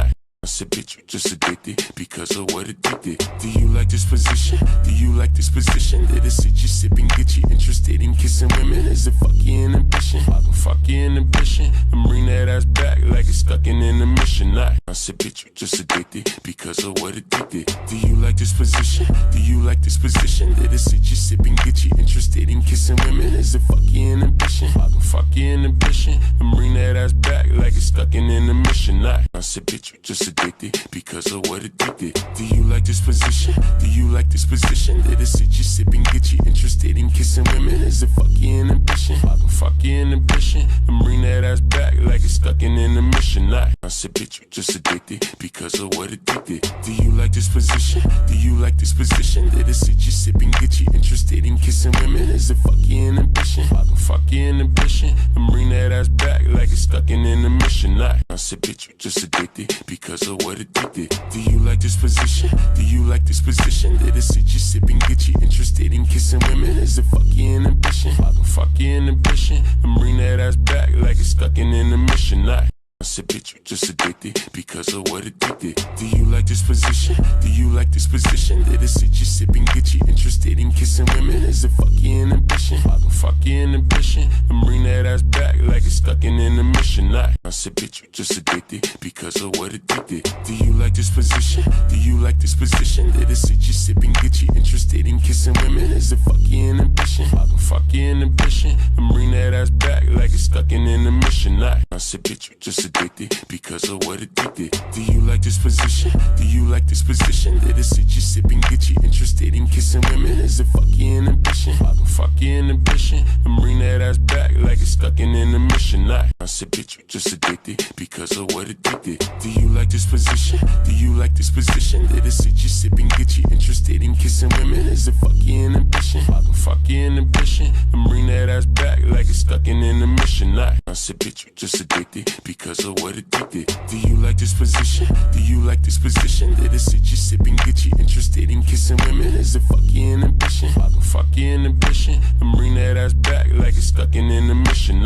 I said, bitch, you just addicted because of what it did. Do you like this position? Do you like this position? That it sit you sipping, get you interested in kissing women? Is it fuck your inhibition? Fuck your inhibition and bring that ass back like it's stuck in intermission. I said, bitch, you just addicted because of what it did. Do you like this position? Do you like this position? That it sit you sipping, get you interested in kissing women? Is it fuck your inhibition? Fuck your inhibition and bring that ass back like it's stuck in intermission. I said, bitch, you just addicted because of what it did. Do you like this position? Do you like this position? That it sit you sipping, get you interested in kissing women? Is it fuck your inhibition? Fuck your inhibition and bring that ass back like it's stuck in intermission. I said, bitch, you just addicted because of what it did. Do you like this position? Do you like this position? That it sit you sipping, get you interested in kissing women? Is it fuck your inhibition? Fuck your inhibition and bring that ass back like it's stuck in intermission. I said, bitch, you just addicted because of what it did. Do you like this position? Do you like this position? That it sit you sipping, get you interested in kissing women? Is it fuck your inhibition? Fuck your inhibition and bring that ass back like it's stuck in intermission. I said, bitch, you just addicted because of what it did. Do you like this position? Do you like this position? That it sit you sipping, get you interested in kissing women? Is it fuck your inhibition? Fuck your inhibition and bring that ass back like it's stuck in intermission. I said, bitch, you just addicted because of what it did. Do you like this position? Do you like this position? That it sit you sipping, get you interested in kissing women? Is it fuck your inhibition? Fuck your inhibition and bring that ass back like it's stuck in intermission. I said, bitch, you just addicted because of what it did. Do you like this position? Do you like this position? That it sit you sipping, get you interested in kissing women? Is it fuck your inhibition? Fuck your inhibition and bring that ass back like it's stuck in intermission. I said, bitch, you just addicted because of what it did. Do you like this position? Do you like this position? That it sit you sipping, get you interested in kissing women? Is it fuck your inhibition? Fuck your inhibition and bring that ass back like it's stuck in intermission. I said, bitch, you just addicted because of what it did. Do you like this position? Do you like this position? That it sit you sipping, get you interested in kissing women? Is it fuck your inhibition? Fuck your inhibition and bring that ass back like it's stuck in intermission.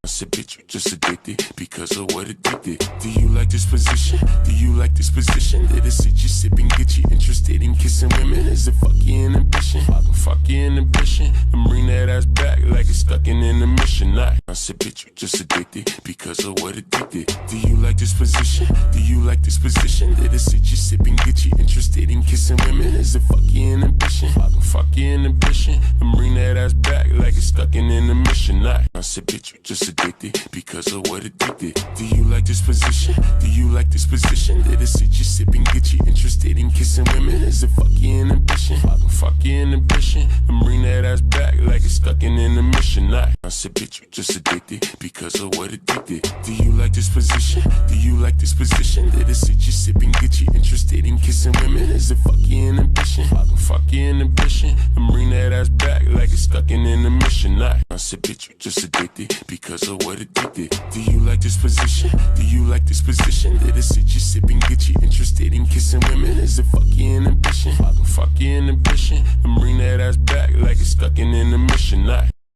I said, bitch, you just addicted because of what it did. Do you like this position? Do you like this position? That it sit you sipping, get you interested in kissing women? Is it fuck your inhibition? Fuck your inhibition and bring that ass back like it's stuck in intermission. I said, bitch, you just addicted because of what it did. Do you like this position? Do you like this position? That it sit you sipping, get you interested in kissing women? Is it fuck your inhibition? Fuck your inhibition and bring that ass back like it's stuck in intermission. I said, bitch, you just addicted because of what it did. Do you like this position? Do you like this position? That it sit you sipping, get you interested in kissing women? Is it fuck your inhibition? Fuck your inhibition and bring that ass back like it's stuck in intermission. I said, bitch, you just addicted because of what it did. Do you like this position? Do you like this position? That it sit you sipping, get you interested in kissing women? Is it fuck your inhibition? Fuck your inhibition and bring that ass back like it's stuck in intermission. I said, bitch, you just addicted because of what it did. Do you like this position? Do you like this position? That it sit you sipping, get you interested in kissing women? Is it fuck your inhibition? Fuck your inhibition and bring that ass back like it's stuck in intermission.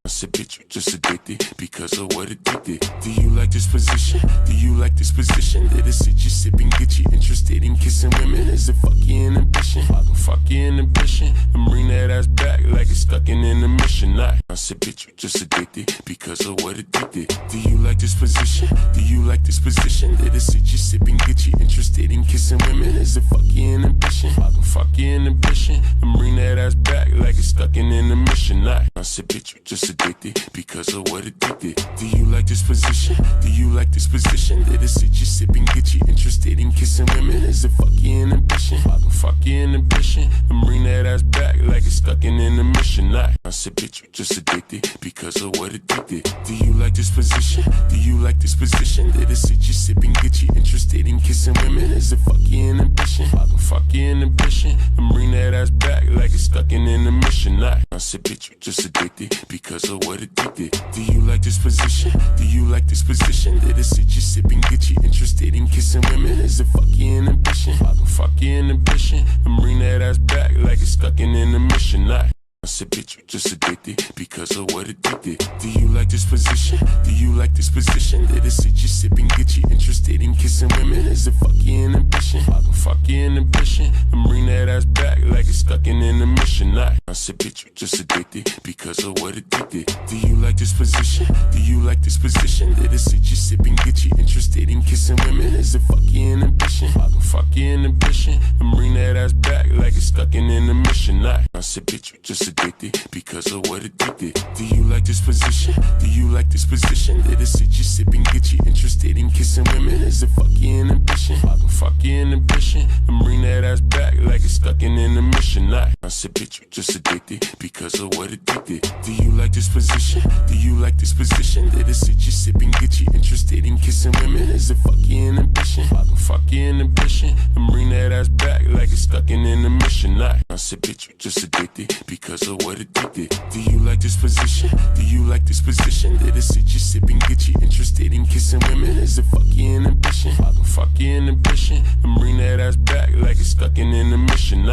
I said, bitch, you just addicted because of what it did. Do you like this position? Do you like this position? That it sit you sipping, get you interested in kissing women? Is it fuck your inhibition? Fuck your inhibition and bring that ass back like it's stuck in intermission. I said, bitch, you just addicted because of what it did. Do you like this position? Do you like this position? That it sit you sipping, get you interested in kissing women? Is it fuck your inhibition? Fuck your inhibition and bring that ass back like it's stuck in intermission. I said, bitch, you just addicted because of what it did. Do you like this position? Do you like this position? That it sit you sipping, get you interested in kissing women? Is it fuck your inhibition? Fuck your inhibition and bring that ass back like it's stuck in intermission. I said, bitch, you just addicted because of what it did. Do you like this position? Do you like this position? That it sit you sipping, get you interested in kissing women? Is it fuck your inhibition? Fuck your inhibition and bring that ass back like it's stuck in intermission. I said, bitch, you just addicted because of what it did. Do you like this position? Do you like this position? That it sit you sipping, get you interested in kissing women? Is it fuck your inhibition? Fuck your inhibition and bring that ass back like it's stuck in intermission. I said, bitch, you just addicted because of what it did. Do you like this position? Do you like this position? Let us sit you sipping, get you interested in kissing women. Is it fuck your inhibition? Fuck your inhibition and bring that ass back like it's stuck in intermission. I said, bitch, you just addicted because of what it did. Do you like this position? Do you like this position? Let us sit you sipping, get you interested in kissing women. Is it fuck your inhibition? Fuck your inhibition and bring that ass back like it's stuck in intermission. I said, bitch, you just addicted because of what it did. Do you like this position? Do you like this position? Let us sit you sipping, get you interested in kissing women. Is it fuck your inhibition? Fuck your inhibition and bring that ass back like it's stuck in intermission. I said, bitch, you just addicted because of what it did. Do you like this position? Do you like this position? Let us sit you sipping, get you interested in kissing women. Is it fuck your inhibition? Fuck your inhibition and bring that ass back like it's stuck in intermission. I said, bitch, you just addicted because of what it did. Do you like this position? Do you like this position? Let us sit you sipping, get you interested in kissing women. Is it fuck your inhibition? Fuck your inhibition and bring that ass back like it's stuck in intermission.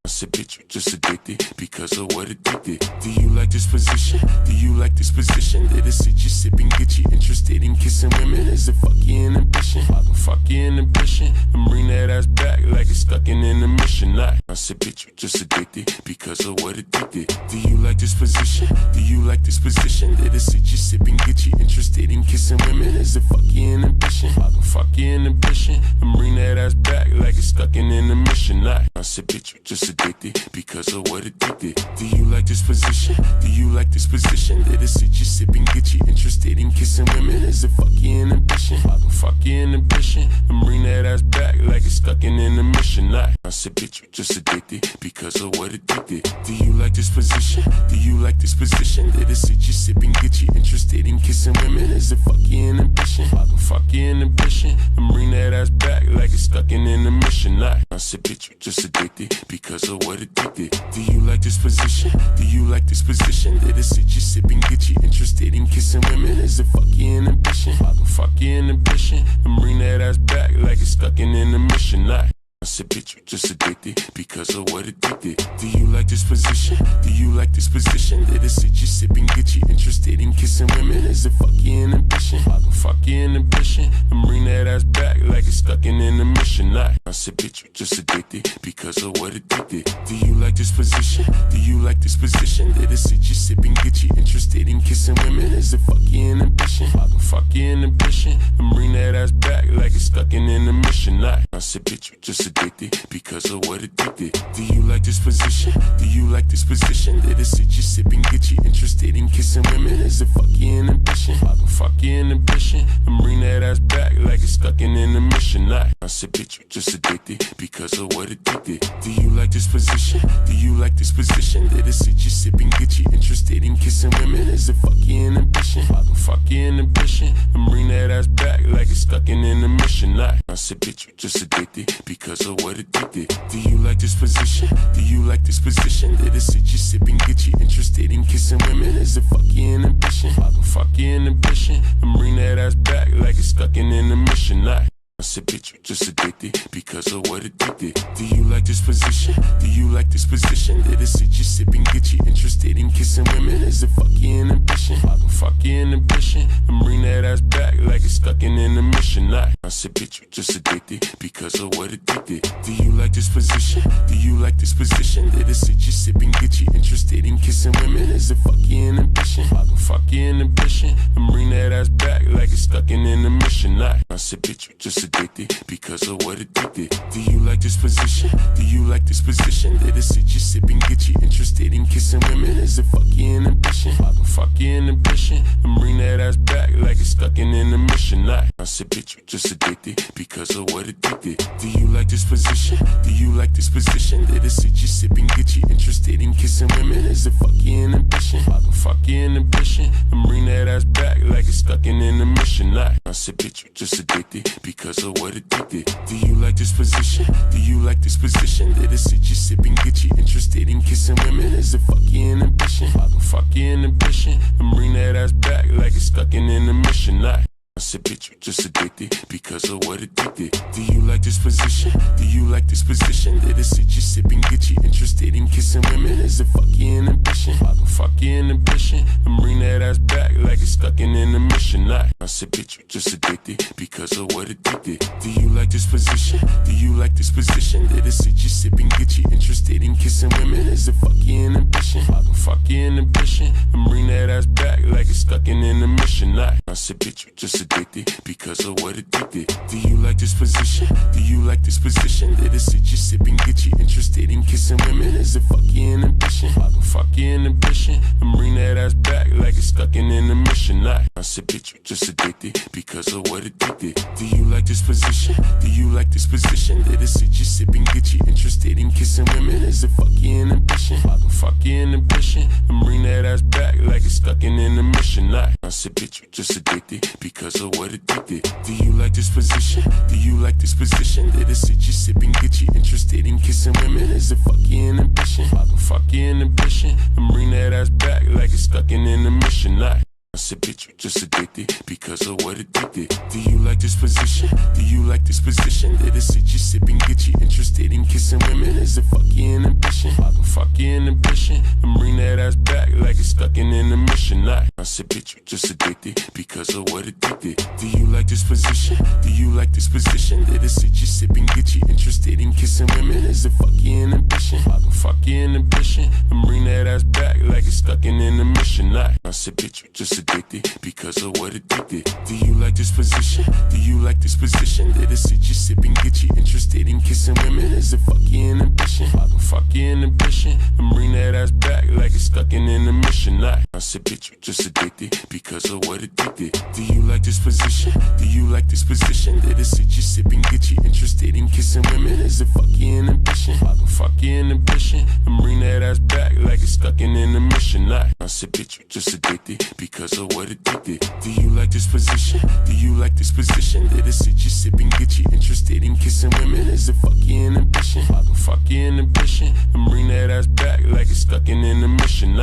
I said, bitch, you just addicted because of what it did. Do you like this position? Do you like this position? Let us sit you sipping, get you interested in kissing women. Is it fuck your inhibition? Fuck your inhibition and bring that ass back like it's stuck in intermission. I said, bitch, you just addicted because of what it did. Do you like this position? Do you like this position? Let us sit you sipping, get you interested in kissing women. Is it fuck your inhibition? Fuck your inhibition and bring that ass back like it's stuck in intermission. I said, bitch, you just addicted because of what it did. Do you like this position? Do you like this position? Let us sit you sipping, get you interested in kissing women. Is it fuck your inhibition? Fuck your inhibition and bring that ass back like it's stuck in intermission. I said, bitch, you just addicted because of what it did. Do you like this position? Do you like this position? Let us sit you sipping, get you interested in kissing women. Is it fuck your inhibition? Fuck your inhibition and bring that ass back like it's stuck in intermission. I said, bitch, you just addicted because of what it did. Do you like this position? Do you like this position? Let us sit you sipping, get you interested in kissing women. Is it fuck your inhibition? Fuck your inhibition and bring that ass back like it's stuck in intermission. I said, bitch, you just addicted because of what it did. Do you like this position? Do you like this position? Let us sit you sipping, get you interested in kissing women. Is it fuck your inhibition? Fuck your inhibition and bring that ass back like it's stuck in intermission. I said, bitch, you just addicted because of what it did. Do you like this position? Do you like this position? Let us sit you sipping, get you interested in kissing women. Is it fuck your inhibition? Fuck your inhibition and bring that ass back like it's stuck in intermission. I said, bitch, you just addicted because of what it did. Do you like this position? Do you like this position? Let us sit you sipping, get you interested in kissing women. Is it fuck your inhibition? Fuck your inhibition and bring that ass back like it's stuck in intermission. I said, bitch, you just addicted because of what it did. Do you like this position? Do you like this position? Let us sit you sipping, get you interested in kissing women. Is it fuck your inhibition? Fuck your inhibition and bring that ass back like it's stuck in intermission. I said, bitch, you just addicted because of what it did. Do you like this position? Do you like this position? Let us sit you sipping, get you interested in kissing women. Is it fuck your inhibition? Fuck your inhibition and bring that ass back like it's stuck in intermission. I said, bitch, you just addicted because of what it did. Do you like this position? Do you like this position? Let us sit you sipping, get you interested in kissing women. Is it fuck your inhibition? Fuck your inhibition and bring that ass back like it's stuck in intermission. I said, bitch, you just addicted because of what it did. Do you like this position? Do you like this position? Let us sit you sipping, get you interested in kissing women. Is it fuck your inhibition? Fuck your inhibition and bring that ass back like it's stuck in intermission. I said, bitch, you just addicted because of what it did. Do you like this position? Do you like this position? Let us sit you sipping, get you interested in kissing women. Is it fuck your inhibition? Fuck your inhibition and bring that ass back like it's stuck in intermission. I said, bitch, you just addicted because of what it did. Do you like this position? Do you like this position? Let us sit you sipping, get you interested in kissing women. Is it fuck your inhibition? Fuck your inhibition and bring that ass back like it's stuck in intermission. I said, bitch, you just addicted because of what it did. Do you like this position? Do you like this position? Let us sit you sipping, get you interested in kissing women. Is it fuck your inhibition? Fuck your inhibition and bring that ass back like it's stuck in intermission. I said, bitch, you just addicted because of what it did. Do you like this position? Do you like this position? That it sit you sipping, get you interested in kissing women? Is it fuck your inhibition? Fuck your inhibition and bring that ass back like it's stuck in intermission. I said, bitch, you just addicted because of what it did. Do you like this position? Do you like this position? That it sit you sipping, get you interested in kissing women? Is it fuck your inhibition? Fuck your inhibition and bring that ass back like it's stuck in intermission. I said, bitch, you just addicted because of what it did. Do you like this position? Do you like this position? That it sit you sipping, get you interested in kissing women? Is it fuck your inhibition? Fuck your inhibition and bring that ass back like it's stuck in intermission. I said, bitch, you just addicted because of what it did. Do you like this position? Do you like this position? That it sit you sipping, get you interested in kissing women? Is it fuck your inhibition? Fuck your inhibition and bring that ass back like it's stuck in intermission. I said, bitch, you just addicted because of what it did. Do you like this position? Do you like this position? That it sit you sipping, get you interested in kissing women? Is it fuck your inhibition? Fuck your inhibition and bring that ass back like it's stuck in intermission. I said, bitch, you just addicted because of what it did. Do you like this position? Do you like this position? That it sit you sipping, get you interested in kissing women? Is it fuck your inhibition? Fuck your inhibition and bring that ass back like it's stuck in intermission. I said, bitch, you just addicted because of what it did. Do you like this position? Do you like this position? That it sit you sipping, get you interested in kissing women? Is it fuck your inhibition? Fuck your inhibition and bring that ass back like it's stuck in intermission. I said, bitch, you just addicted because of what it did. Do you like this position? Do you like this position? That it sit you sipping, get you interested in kissing women? Is it fuck your inhibition? Fuck your inhibition and bring that ass back like it's stuck in intermission. I said, bitch, you just addicted because of what it did. Do you like this position? Do you like this position? That it sit you sipping, get you interested in kissing women? Is it fuck your inhibition? Fuck your inhibition and bring that ass back like it's stuck in intermission. I said, bitch, you just addicted because of what it did. Do you like this position? Do you like this position? That it sit you sipping, get you interested in kissing women? Is it fuck your inhibition? Fuck your inhibition and bring that ass back like it's stuck in intermission.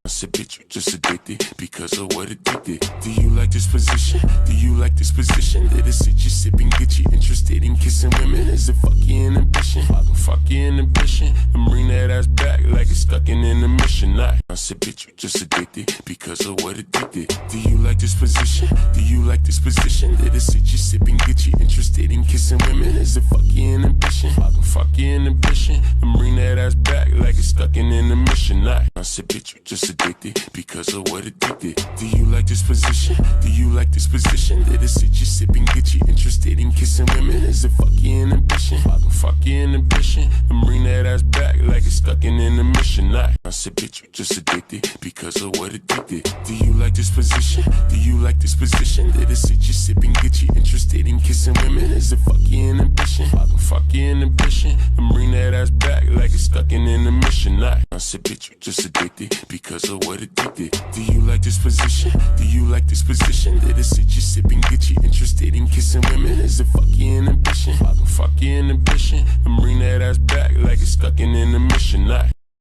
I said, bitch, you just addicted because of what it did. Do you like this position? Do you like this position? That it sit you sipping, get you interested in kissing women? Is it fuck your inhibition? Fuck your inhibition and bring that ass back like it's stuck in intermission. I said, bitch, you just addicted because of what it did. Do you like this position? Do you like this position? That it sit you sipping, get you interested in kissing women? Is it fuck your inhibition? Fuck your inhibition and bring that ass back like it's stuck in intermission. I said, bitch, you just addicted because of what it did. Do you like this position? Do you like this position? That it sit you sipping, get you interested in kissing women? Is it fuck your inhibition? Fuck your inhibition and bring that ass back like it's stuck in intermission. I said, bitch, you just addicted because of what it did. Do you like this position? Do you like this position? That it sit you sipping, get you interested in kissing women? Is it fuck your inhibition? Fuck your inhibition and bring that ass back like it's stuck in intermission. I said, bitch, you just addicted because of what it did. Do you like this position? Do you like this position? That it sit you sipping, get you interested in kissing women? Is it fuck your inhibition? Fuck your inhibition and bring that ass back like it's stuck in intermission.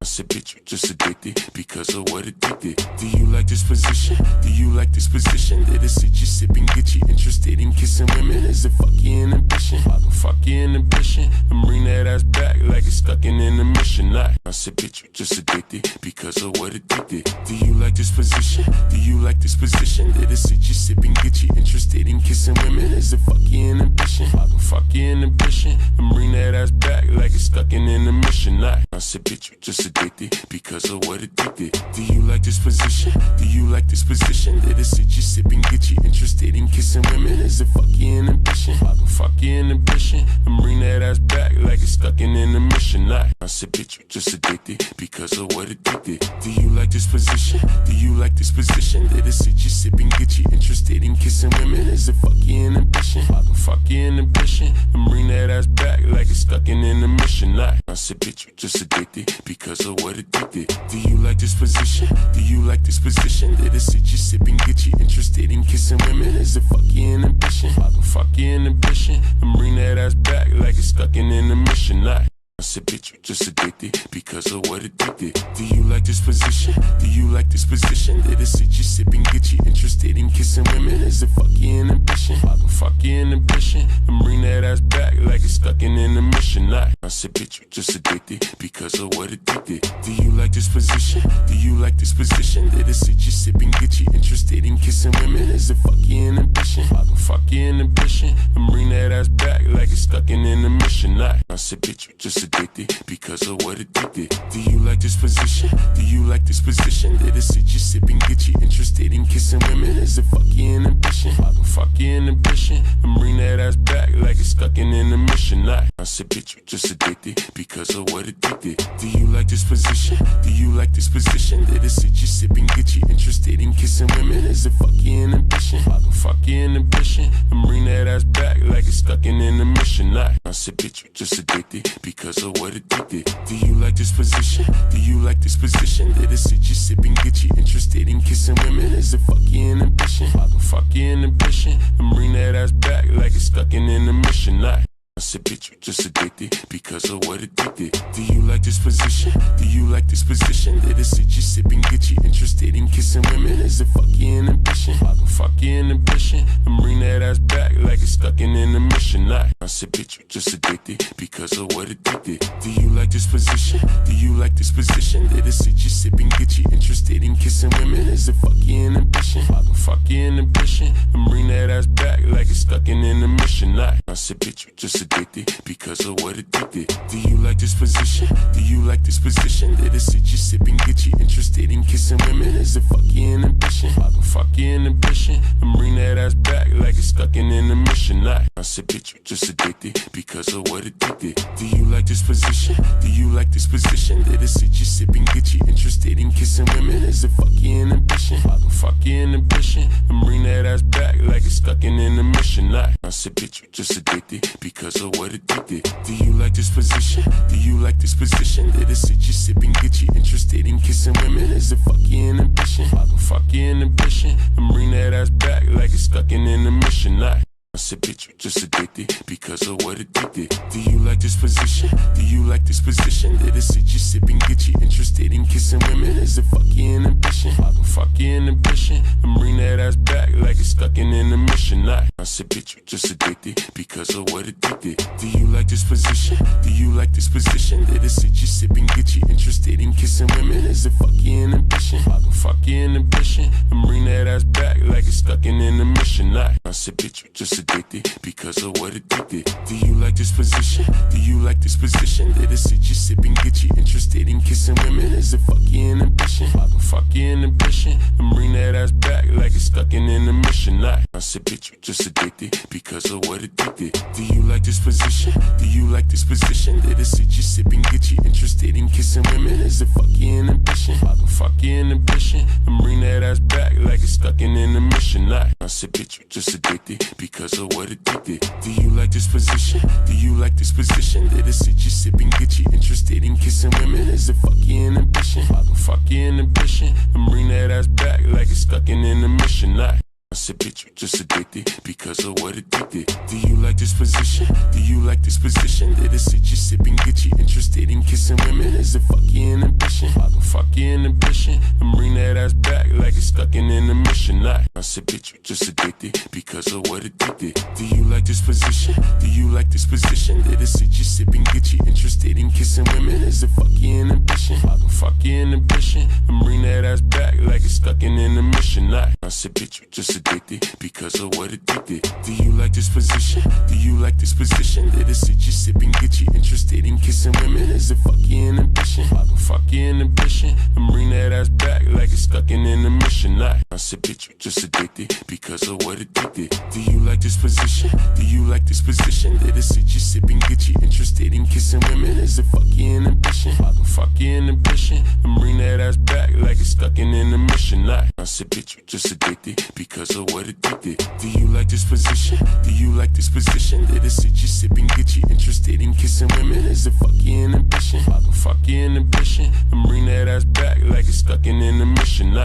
I said, bitch, you just addicted because of what it did. Do you like this position? Do you like this position? That it sit you sipping, get you interested in kissing women? Is it fuck your inhibition? Fuck your inhibition and bring that ass back like it's stuck in intermission. I said, bitch, you just addicted because of what it did. Do you like this position? Do you like this position? That it sit you sipping, get you interested in kissing women? Is it fuck your inhibition? Fuck your inhibition and bring that ass back like it's stuck in intermission. I said, bitch, you just addicted because of what it did. Do you like this position? Do you like this position? That it sit you sipping, get you interested in kissing women? Is it fuck your inhibition? Fuck your inhibition and bring that ass back like it's stuck in intermission. I said, bitch, you just addicted because of what it did. Do you like this position? Do you like this position? That it sit you sipping, get you interested in kissing women? Is it fuck your inhibition? Fuck your inhibition and bring that ass back like it's stuck in intermission. I said, bitch, you just addicted because of what it did. Do you like this position? Do you like this position? That it sit you sipping, get you interested in kissing women? Is it fuck your inhibition? Fuck your inhibition and bring that ass back like it's stuck in intermission. I I said, bitch, you just addicted because of what it did. Do you like this position? Do you like this position? That it sit you sipping, get you interested in kissing women? Is it fuck your inhibition? Fuck your inhibition and bring that ass back like it's stuck in intermission. I said, bitch, you just addicted because of what it did. Do you like this position? Do you like this position? That it sit you sipping, get you interested in kissing women? Is it fuck your inhibition? Fuck your inhibition and bring that ass back like it's stuck in intermission. I said, bitch, you just addicted because of what it did. Do you like this position? Do you like this position? That it sit you sipping, get you interested in kissing women? Is it fuck your inhibition? Fuck your inhibition and bring that ass back like it's stuck in intermission. I said, bitch, you just addicted because of what it did. Do you like this position? Do you like this position? That it sit you sipping, get you interested in kissing women? Is it fuck your inhibition? Fuck your inhibition and bring that ass back like it's stuck in intermission. I said, bitch, you just addicted because of what it did. Do you like this position? Do you like this position? That it sit you sipping, get you interested in kissing women? Is it fuck your inhibition? Fuck your inhibition and bring that ass back like it's stuck in intermission. I said, bitch, you just addicted because of what it did. Do you like this position? Do you like this position? That it sit you sipping, get you interested in kissing women? Is it fuck your inhibition? Fuck your inhibition and bring that ass back like it's stuck in intermission. I said, bitch, you just addicted because of what it did. Do you like this position? Do you like this position? That it sit you sipping, get you interested in kissing women? Is it fuck your inhibition? Fuck your inhibition and bring that ass back like it's stuck in intermission. I said, bitch, you just addicted because of what it did. Do you like this position? Do you like this position? That it sit you sipping, get you interested in kissing women? Is it fuck your inhibition? Fuck your inhibition and bring that ass back like it's stuck in intermission. I said, bitch, you just addicted because of what it did. Do you like this position? Do you like this position? That it sit you sipping, get you interested in kissing women? Is it fuck your inhibition? Fuck your inhibition and bring that ass back like it's stuck in intermission. I said, bitch, you just addicted because of what it did. Do you like this position? Do you like this position? That it sit you sipping, get you interested in kissing women? Is it fuck your inhibition? Fuck your inhibition and bring that ass back like it's stuck in intermission. I said, bitch, you just addicted because of what it did. Do you like this position? Do you like this position? That it sit you sipping, get you interested in kissing women? Is it fuck your inhibition? Fuck your inhibition and bring that ass back like it's stuck in intermission. I said, bitch, you just addicted because of what it did. Do you like this position? Do you like this position? That it sit you sipping, get you interested in kissing women? Is it fuck your inhibition? Fuck your inhibition and bring that ass back like it's stuck in intermission. I said, bitch, you just addicted because of what it did. Do you like this position? Do you like this position? That it sit you sipping, get you interested in kissing women? Is it fuck your inhibition? Fuck your inhibition and bring that ass back like it's stuck in intermission. I said, bitch, you just addicted because of what it did. Do you like this position? Do you like this position? That it sit you sipping, get you interested in kissing women? Is it fuck your inhibition? Fuck your inhibition and bring that ass back like it's stuck in intermission. I said, bitch, you just addicted because of what it did. Do you like this position? Do you like this position? That it sit you sipping, get you interested in kissing women? Is it fuck your inhibition? Fuck your inhibition and bring that ass back like it's stuck in intermission. I said, bitch, you just addicted because of what it did. Do you like this position? Do you like this position? That it sit you sipping, get you interested in kissing women? Is it fuck your inhibition? Fuck your inhibition and bring that ass back like it's stuck in intermission. I said, bitch, you just addicted because of what it did. Do you like this position? Do you like this position? That it sit you sipping, get you interested in kissing women? Is it fuck your inhibition? Fuck your inhibition and bring that ass back like it's stuck in intermission. I said, bitch, you just addicted because of what it did. Do you like this position? Do you like this position? That it sit you sipping, get you interested in kissing women? Is it fuck your inhibition? Fuck your inhibition and bring that ass back like it's stuck in intermission. I said, bitch, you just addicted because of what it did. Do you like this position? Do you like this position? That it sit you sipping, get you interested in kissing women? Is it fuck your inhibition? Fuck your inhibition and bring that ass back like it's stuck in intermission. I said, bitch, you just addicted because of what it did. Do you like this position? Do you like this position? That it sit you sipping, get you interested in kissing women? Is it fuck your inhibition? Fuck your inhibition and bring that ass back like it's stuck in intermission.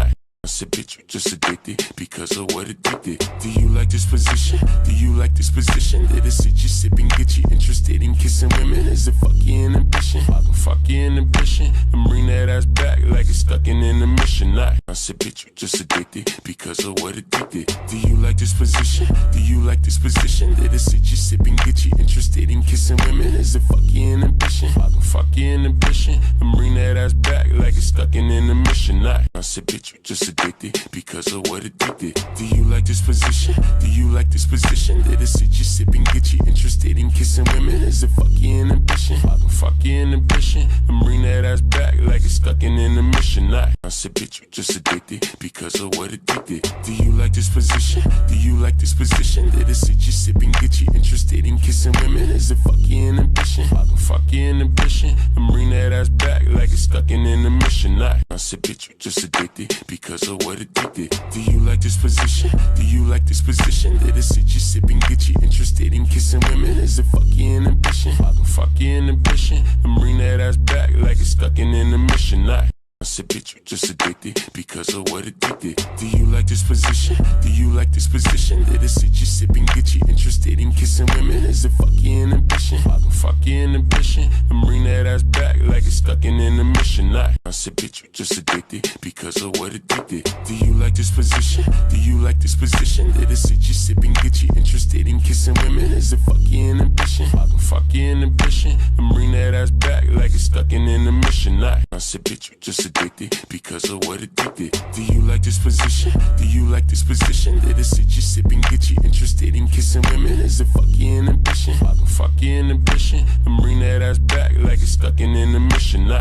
I said, bitch, you just addicted because of what it did. Do you like this position? Do you like this position? That it sit you sipping, get you interested in kissing women? Is it fuck your inhibition? Fuck your inhibition and bring that ass back like it's stuck in intermission. I said, bitch, you just addicted because of what it did. Do you like this position? Do you like this position? That it sit you sipping, get you interested in kissing women? Is it fuck your inhibition? Fuck your inhibition and bring that ass back like it's stuck in intermission. I said, bitch, you just addicted because of what it did. Do you like this position? Do you like this position? That it sit you sipping, get you interested in kissing women? Is it fuck your inhibition? Fuck your inhibition and bring that ass back like it's stuck in intermission. I said, bitch, you just addicted because of what it did. Do you like this position? Do you like this position? That it sit you sipping, get you interested in kissing women? Is it fuck your inhibition? Fuck your inhibition and bring that ass back like it's stuck in intermission. I said, bitch, you just addicted because of what it did. Do you like this position? Do you like this position? That it sit you sipping, get you interested in kissing women? Is it fuck your inhibition? Fuck your inhibition and bring that ass back like it's stuck in intermission. I said, bitch, you just addicted because of what it did. Do you like this position? Do you like this position? That it sit you sipping, get you interested in kissing women? Is it fuck your inhibition? Fuck your inhibition and bring that ass back like it's stuck in intermission. I said, bitch, you just addicted because of what it did. Do you like this position? Do you like this position? That it sit you sipping, get you interested in kissing women? Is it fuck your inhibition? Fuck your inhibition and bring that ass back like it's stuck in intermission. I said, bitch, you just addicted because of what it did. Do you like this position? Do you like this position? That it sit you sipping, get you interested in kissing women? Is it fuck your inhibition? Fuck your inhibition and bring that ass back like it's stuck in intermission.